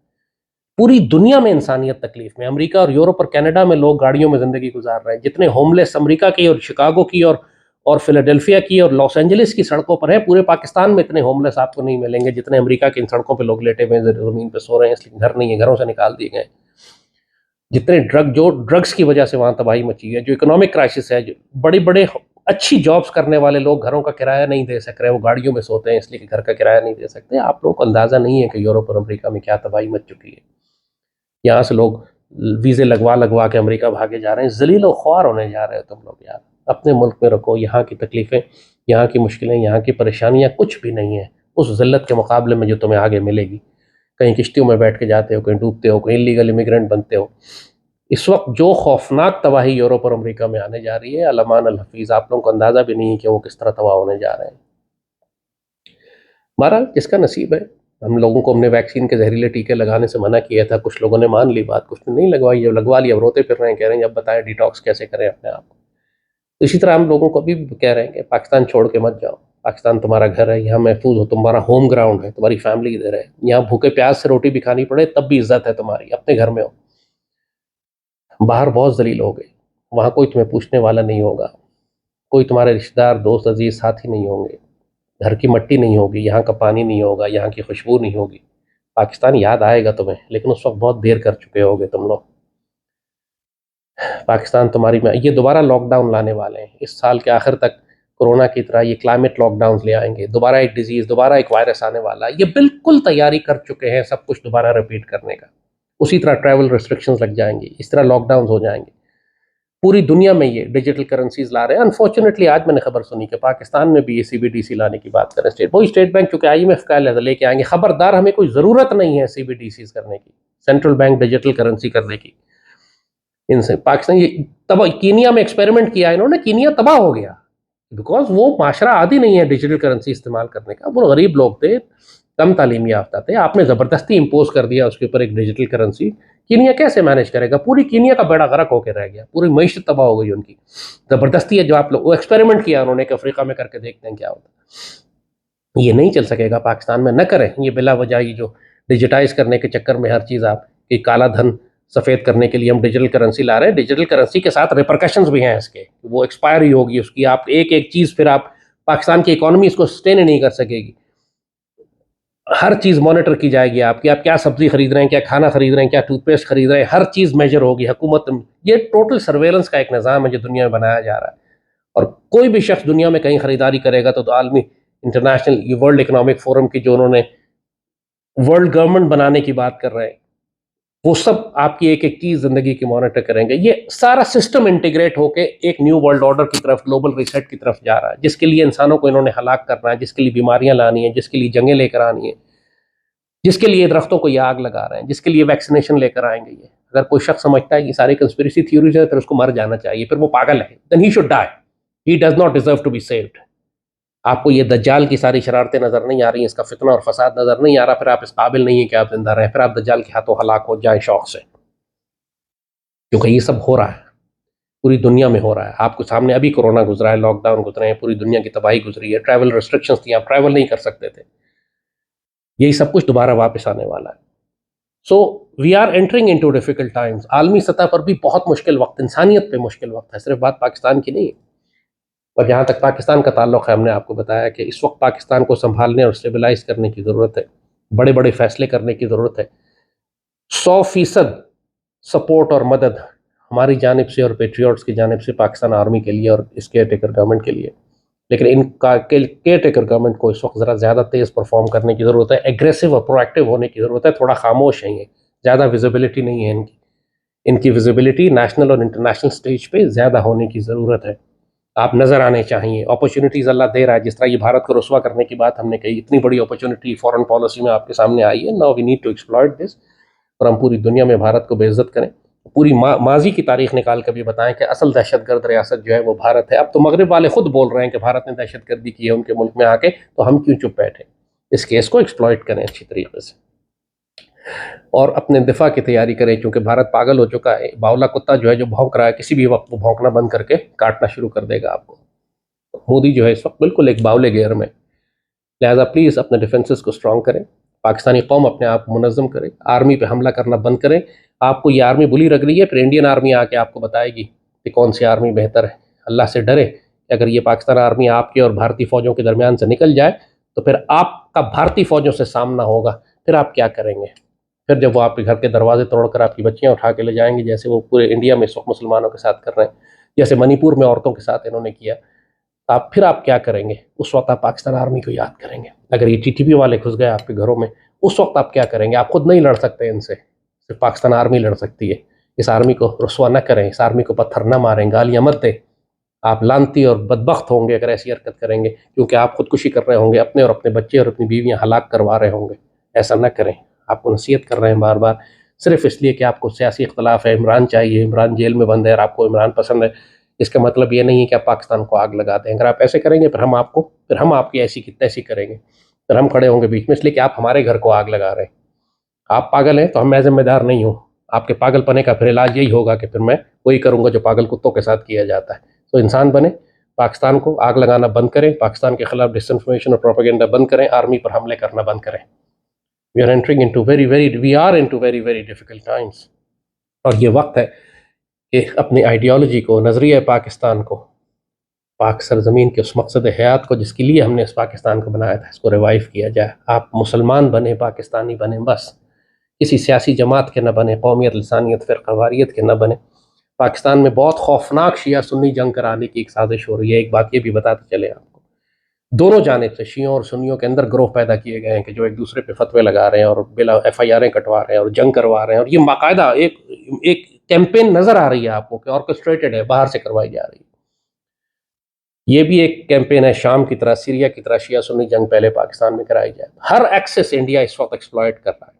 پوری دنیا میں انسانیت تکلیف میں، امریکہ اور یورپ اور کینیڈا میں لوگ گاڑیوں میں زندگی گزار رہے ہیں، جتنے ہوم لیس امریکہ کی اور شکاگو کی اور فیلاڈیلفیا کی اور لاس اینجلس کی سڑکوں پر ہیں، پورے پاکستان میں اتنے ہوم لیس آپ کو نہیں ملیں گے جتنے امریکہ کی ان سڑکوں پہ لوگ لیٹے ہوئے زمین پہ سو رہے ہیں، اس لیے گھر نہیں ہے، گھروں سے نکال دیے گئے۔ جتنے ڈرگس کی وجہ سے وہاں تباہی مچی ہے، جو اکنامک کرائسس ہے، جو بڑے اچھی جابز کرنے والے لوگ گھروں کا کرایہ نہیں دے سک رہے، وہ گاڑیوں میں سوتے ہیں اس لیے کہ گھر کا کرایہ نہیں دے سکتے۔ آپ لوگوں کو اندازہ نہیں ہے کہ یورپ اور امریکہ میں کیا تباہی مچ چکی ہے۔ یہاں سے لوگ ویزے لگوا کے امریکہ بھاگے جا رہے ہیں، ذلیل و خوار ہونے جا رہے ہو تم لوگ یار۔ اپنے ملک میں رکھو، یہاں کی تکلیفیں، یہاں کی مشکلیں، یہاں کی پریشانیاں کچھ بھی نہیں ہیں اس ذلت کے مقابلے میں جو تمہیں آگے ملے گی۔ کہیں کشتیوں میں بیٹھ کے جاتے ہو، کہیں ڈوبتے ہو، کہیں لیگل امیگرینٹ بنتے ہو. اس وقت جو خوفناک تباہی یورپ اور امریکہ میں آنے جا رہی ہے، علمان الحفیظ، آپ لوگوں کو اندازہ بھی نہیں ہے کہ وہ کس طرح تباہ ہونے جا رہے ہیں. بہرحال جس کا نصیب ہے. ہم لوگوں کو ہم نے ویکسین کے زہریلے ٹیکے لگانے سے منع کیا تھا، کچھ لوگوں نے مان لی بات، کچھ نے نہیں لگوائی. جب لگوا لیا اب روتے پھر رہے ہیں، کہہ رہے ہیں اب بتائیں ڈیٹاکس کیسے کریں اپنے آپ کو. اسی طرح ہم لوگوں کو ابھی بھی کہہ رہے ہیں کہ پاکستان چھوڑ کے مت جاؤ. پاکستان تمہارا گھر ہے، یہاں محفوظ ہو، تمہارا ہوم گراؤنڈ ہے، تمہاری فیملی ادھر ہے. یہاں بھوکے پیاس سے روٹی بھی کھانی پڑے تب بھی عزت ہے تمہاری، اپنے گھر میں ہو. باہر بہت ذلیل ہو گئے، وہاں کوئی تمہیں پوچھنے والا نہیں ہوگا، کوئی تمہارے رشتہ دار دوست عزیز ساتھی نہیں ہوں گے، گھر کی مٹی نہیں ہوگی، یہاں کا پانی نہیں ہوگا، یہاں کی خوشبو نہیں ہوگی. پاکستان یاد آئے گا تمہیں، لیکن اس وقت بہت دیر کر چکے ہوگے تم لوگ. پاکستان تمہاری میں یہ دوبارہ لاک ڈاؤن لانے والے ہیں اس سال کے آخر تک. کورونا کی طرح یہ کلائمیٹ لاک ڈاؤنز لے آئیں گے، دوبارہ ایک ڈیزیز، دوبارہ ایک وائرس آنے والا ہے. یہ بالکل تیاری کر چکے ہیں سب کچھ دوبارہ رپیٹ کرنے کا. اسی طرح ٹریول ریسٹرکشنز لگ جائیں گے، اس طرح لاک ڈاؤنز ہو جائیں گے. پوری دنیا میں یہ ڈیجیٹل کرنسیز لا رہے ہیں. انفارچونیٹلی آج میں نے خبر سنی کہ پاکستان میں بھی یہ CBDC لانے کی بات کریں. وہی اسٹیٹ بینک چونکہ IMF کا لے کے آئیں گے. خبردار، ہمیں کوئی ضرورت نہیں ہے CBDCs کرنے کی، سینٹرل بینک ڈیجیٹل کرنسی کرنے کی. ان سے پاکستان یہ تباہ، کینیا میں ایکسپیریمنٹ کیا انہوں نے، کینیا تباہ ہو گیا بیکاز وہ معاشرہ عادی نہیں ہے ڈیجیٹل کرنسی استعمال کرنے کا. وہ غریب لوگ تھے، کم تعلیم یافتہ تھے، آپ نے زبردستی امپوز کر دیا اس کے اوپر ایک ڈیجیٹل کرنسی. کینیا کیسے مینیج کرے گا؟ پوری کینیا کا بیڑا غرق ہو کے رہ گیا، پوری معیشت تباہ ہو گئی ان کی. زبردستی ہے جو آپ لوگ، وہ ایکسپیریمنٹ کیا انہوں نے کہ افریقہ میں کر کے دیکھتے ہیں کیا ہوتا. یہ نہیں چل سکے گا پاکستان میں. نہ کریں یہ بلا وجہ یہ جو ڈیجیٹائز کرنے کے چکر میں ہر چیز آپ کی کالا دھن سفید کرنے کے لیے ہم ڈیجیٹل کرنسی لا رہے ہیں. ڈیجیٹل کرنسی کے ساتھ ریپرکشنز بھی ہیں اس کے، وہ ایکسپائر ہی ہوگی اس کی. آپ ایک ایک چیز پھر آپ پاکستان کی اکانومی اس کو سسٹین ہی نہیں کر سکے گی. ہر چیز مانیٹر کی جائے گی آپ کی، آپ کیا سبزی خرید رہے ہیں، کیا کھانا خرید رہے ہیں، کیا ٹوتھ پیسٹ خرید رہے ہیں، ہر چیز میجر ہوگی. حکومت، یہ ٹوٹل سرویلنس کا ایک نظام ہے جو دنیا میں بنایا جا رہا ہے. اور کوئی بھی شخص دنیا میں کہیں خریداری کرے گا تو عالمی انٹرنیشنل ورلڈ اکنامک فورم کی جو انہوں نے ورلڈ گورنمنٹ بنانے کی بات کر رہے ہیں، وہ سب آپ کی ایک ایک چیز زندگی کی مانیٹر کریں گے. یہ سارا سسٹم انٹیگریٹ ہو کے ایک نیو ورلڈ آرڈر کی طرف، گلوبل ریسیٹ کی طرف جا رہا ہے، جس کے لیے انسانوں کو انہوں نے ہلاک کرنا ہے، جس کے لیے بیماریاں لانی ہیں، جس کے لیے جنگیں لے کر آنی ہیں، جس کے لیے درختوں کو یہ آگ لگا رہے ہیں، جس کے لیے ویکسینیشن لے کر آئیں گے. یہ اگر کوئی شخص سمجھتا ہے یہ ساری کنسپریسی تھیوریز ہے، پھر اس کو مر جانا چاہیے، پھر وہ پاگل ہے. then he should die. He does not deserve to be saved. آپ کو یہ دجال کی ساری شرارتیں نظر نہیں آ رہی ہیں، اس کا فتنہ اور فساد نظر نہیں آ رہا، پھر آپ اس قابل نہیں ہیں کہ آپ زندہ رہیں، پھر آپ دجال کے ہاتھوں ہلاک ہو جائیں شوق سے. کیونکہ یہ سب ہو رہا ہے، پوری دنیا میں ہو رہا ہے. آپ کو سامنے ابھی کورونا گزرا ہے، لاک ڈاؤن گزرے ہیں، پوری دنیا کی تباہی گزری ہے، ٹریول ریسٹرکشنز تھیں، آپ ٹریول نہیں کر سکتے تھے. یہی سب کچھ دوبارہ واپس آنے والا ہے. So we are entering into difficult times. عالمی سطح پر بھی بہت مشکل وقت، انسانیت پہ مشکل وقت ہے. صرف بات پاکستان کی نہیں ہے، اور جہاں تک پاکستان کا تعلق ہے، ہم نے آپ کو بتایا کہ اس وقت پاکستان کو سنبھالنے اور اسٹیبلائز کرنے کی ضرورت ہے، بڑے بڑے فیصلے کرنے کی ضرورت ہے. 100% سپورٹ اور مدد ہماری جانب سے اور پیٹریوٹس کی جانب سے پاکستان آرمی کے لیے اور اس کیئر ٹیکر گورنمنٹ کے لیے. لیکن ان کا کیئر ٹیکر گورنمنٹ کو اس وقت ذرا زیادہ تیز پرفارم کرنے کی ضرورت ہے، ایگریسو اور پرو ایکٹیو ہونے کی ضرورت ہے. تھوڑا خاموش ہیں، یہ زیادہ ویزیبلٹی نہیں ہے ان کی ویزیبلٹی نیشنل اور انٹرنیشنل سٹیج پہ زیادہ ہونے کی ضرورت ہے. آپ نظر آنے چاہیے. اپرچونیٹیز اللہ دے رہا ہے، جس طرح یہ بھارت کو رسوا کرنے کی بات ہم نے کہی، اتنی بڑی اپرچونیٹی فورن پالیسی میں آپ کے سامنے آئی ہے. Now we need to exploit this, اور ہم پوری دنیا میں بھارت کو بے عزت کریں. پوری ماضی کی تاریخ نکال کر بھی بتائیں کہ اصل دہشت گرد ریاست جو ہے وہ بھارت ہے. اب تو مغرب والے خود بول رہے ہیں کہ بھارت نے دہشت گردی کی ہے ان کے ملک میں آ کے، تو ہم کیوں چپ بیٹھے؟ اس کیس کو ایکسپلائٹ کریں اچھی طریقے سے اور اپنے دفاع کی تیاری کریں، کیونکہ بھارت پاگل ہو چکا ہے. باولا کتا جو ہے جو بھونک رہا ہے، کسی بھی وقت وہ بھونکنا بند کر کے کاٹنا شروع کر دے گا آپ کو. مودی جو ہے اس وقت بالکل ایک باولے گیئر میں. لہٰذا پلیز اپنے ڈیفنسز کو اسٹرانگ کریں، پاکستانی قوم اپنے آپ کو منظم کرے، آرمی پہ حملہ کرنا بند کریں. آپ کو یہ آرمی بلی لگ رہی ہے، پھر انڈین آرمی آ کے آپ کو بتائے گی کہ کون سی آرمی بہتر ہے. اللہ سے ڈرے کہ اگر یہ پاکستان آرمی آپ کے اور بھارتی فوجوں کے درمیان سے نکل جائے تو پھر آپ کا بھارتی فوجوں سے سامنا ہوگا. پھر آپ کیا کریں گے؟ پھر جب وہ آپ کے گھر کے دروازے توڑ کر آپ کی بچیاں اٹھا کے لے جائیں گے، جیسے وہ پورے انڈیا میں اس وقت مسلمانوں کے ساتھ کر رہے ہیں، جیسے منی پور میں عورتوں کے ساتھ انہوں نے کیا، پھر آپ کیا کریں گے؟ اس وقت آپ پاکستان آرمی کو یاد کریں گے. اگر یہ TTP والے گھس گئے آپ کے گھروں میں، اس وقت آپ کیا کریں گے؟ آپ خود نہیں لڑ سکتے ان سے، صرف پاکستان آرمی لڑ سکتی ہے. اس آرمی کو رسوا نہ کریں، اس آرمی کو پتھر نہ ماریں، گالیاں مت دیں. آپ لانتی اور بدبخت ہوں گے اگر ایسی حرکت کریں گے، کیونکہ آپ خودکشی کر رہے ہوں گے، اپنے اور اپنے بچے اور اپنی بیویاں ہلاک کروا رہے ہوں گے. ایسا نہ کریں. آپ کو نصیحت کر رہے ہیں بار بار، صرف اس لیے کہ آپ کو سیاسی اختلاف ہے، عمران چاہیے، عمران جیل میں بند ہے اور آپ کو عمران پسند ہے، اس کا مطلب یہ نہیں ہے کہ آپ پاکستان کو آگ لگا دیں۔ اگر آپ ایسے کریں گے پھر ہم آپ کی ایسی کی تیسی کریں گے، پھر ہم کھڑے ہوں گے بیچ میں، اس لیے کہ آپ ہمارے گھر کو آگ لگا رہے ہیں۔ آپ پاگل ہیں تو میں ذمہ دار نہیں ہوں، آپ کے پاگل پنے کا پھر علاج یہی ہوگا کہ پھر میں وہی کروں گا جو پاگل کتوں کے ساتھ کیا جاتا ہے۔ تو انسان بنے، پاکستان کو آگ لگانا بند کریں، پاکستان کے خلاف ڈس انفارمیشن اور پروپیگنڈا بند کریں، آرمی پر حملے کرنا بند کریں۔ We are into very very difficult times, اور یہ وقت ہے کہ اپنی آئیڈیالوجی کو، نظریہ پاکستان کو، پاک سرزمین کے اس مقصد حیات کو جس کے لیے ہم نے اس پاکستان کو بنایا تھا، اس کو ریوائیو کیا جائے۔ آپ مسلمان بنے، پاکستانی بنے، بس کسی سیاسی جماعت کے نہ بنے، قومیت، لسانیت، فرقہ واریت کے نہ بنے۔ پاکستان میں بہت خوفناک شیعہ سنی جنگ کرانے کی ایک سازش ہو رہی ہے۔ ایک بات یہ بھی بتاتے چلے آپ کو، دونوں جانب سے شیعوں اور سنیوں کے اندر گروہ پیدا کیے گئے ہیں کہ جو ایک دوسرے پہ فتوے لگا رہے ہیں اور بلا ایف آئی آریں کٹوا رہے ہیں اور جنگ کروا رہے ہیں، اور یہ باقاعدہ ایک کیمپین نظر آ رہی ہے آپ کو کہ آرکسٹریٹڈ ہے، باہر سے کروائی جا رہی ہے۔ یہ بھی ایک کیمپین ہے شام کی طرح، سیریا کی طرح، شیعہ سنی جنگ پہلے پاکستان میں کرائی جائے۔ ہر ایکسس انڈیا اس وقت ایکسپلائٹ کر رہا ہے۔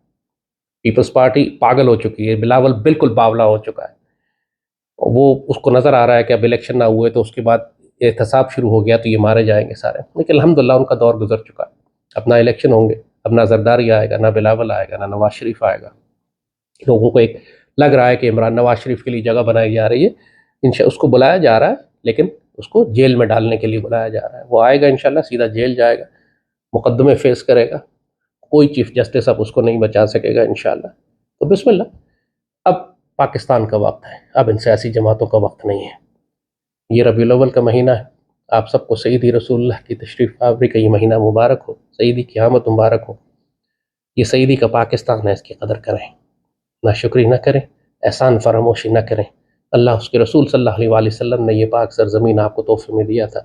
پیپلز پارٹی پاگل ہو چکی ہے، بلاول بالکل باولا ہو چکا ہے، وہ اس کو نظر آ رہا ہے کہ اب الیکشن نہ ہوئے تو اس کے بعد احتساب شروع ہو گیا تو یہ مارے جائیں گے سارے، لیکن الحمدللہ ان کا دور گزر چکا ہے۔ اب نہ الیکشن ہوں گے، اب نہ زرداری آئے گا، نہ بلاول آئے گا، نہ نواز شریف آئے گا۔ لوگوں کو ایک لگ رہا ہے کہ عمران نواز شریف کے لیے جگہ بنائی جا رہی ہے، اس کو بلایا جا رہا ہے، لیکن اس کو جیل میں ڈالنے کے لیے بلایا جا رہا ہے۔ وہ آئے گا انشاءاللہ، سیدھا جیل جائے گا، مقدمے فیس کرے گا، کوئی چیف جسٹس اب اس کو نہیں بچا سکے گا انشاءاللہ۔ تو بسم اللہ، اب پاکستان کا وقت ہے، اب ان سیاسی جماعتوں کا وقت نہیں ہے۔ یہ ربیع الاول کا مہینہ ہے، آپ سب کو سیدی رسول اللہ کی تشریف آوری کا یہ مہینہ مبارک ہو، سیدی کی آمد مبارک ہو۔ یہ سیدی کا پاکستان ہے، اس کی قدر کریں، ناشکری نہ کریں، احسان فراموشی نہ کریں۔ اللہ، اس کے رسول صلی اللہ علیہ وآلہ وسلم نے یہ پاک سرزمین آپ کو تحفے میں دیا تھا۔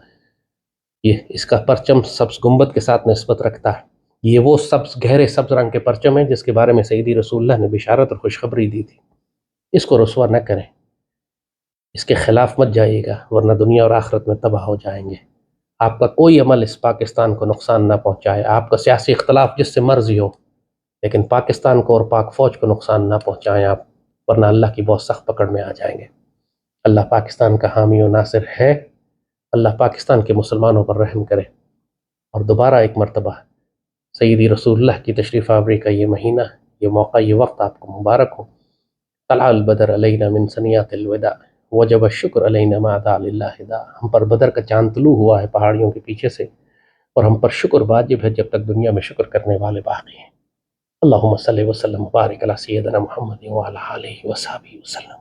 یہ اس کا پرچم سبز گنبد کے ساتھ نسبت رکھتا ہے۔ یہ وہ سبز، گہرے سبز رنگ کے پرچم ہے جس کے بارے میں سیدی رسول اللہ نے بشارت اور خوشخبری دی تھی۔ اس کو رسوا نہ کریں، اس کے خلاف مت جائیے گا، ورنہ دنیا اور آخرت میں تباہ ہو جائیں گے۔ آپ کا کوئی عمل اس پاکستان کو نقصان نہ پہنچائے، آپ کا سیاسی اختلاف جس سے مرضی ہو، لیکن پاکستان کو اور پاک فوج کو نقصان نہ پہنچائیں آپ، ورنہ اللہ کی بہت سخت پکڑ میں آ جائیں گے۔ اللہ پاکستان کا حامی و ناصر ہے۔ اللہ پاکستان کے مسلمانوں پر رحم کرے، اور دوبارہ ایک مرتبہ سیدی رسول اللہ کی تشریف آوری کا یہ مہینہ، یہ موقع، یہ وقت آپ کو مبارک ہو۔ طلع البدر علینا من ثنیات الوداع وجب الشکر علینا ما دعا للہ داع۔ ہم پر بدر کا چاند طلوع ہوا ہے پہاڑیوں کے پیچھے سے، اور ہم پر شکر واجب ہے جب تک دنیا میں شکر کرنے والے باقی ہیں۔ اللہم صلی وسلم وبارک علی سیدنا محمد وعلی آلہ وصحبہ وسلم۔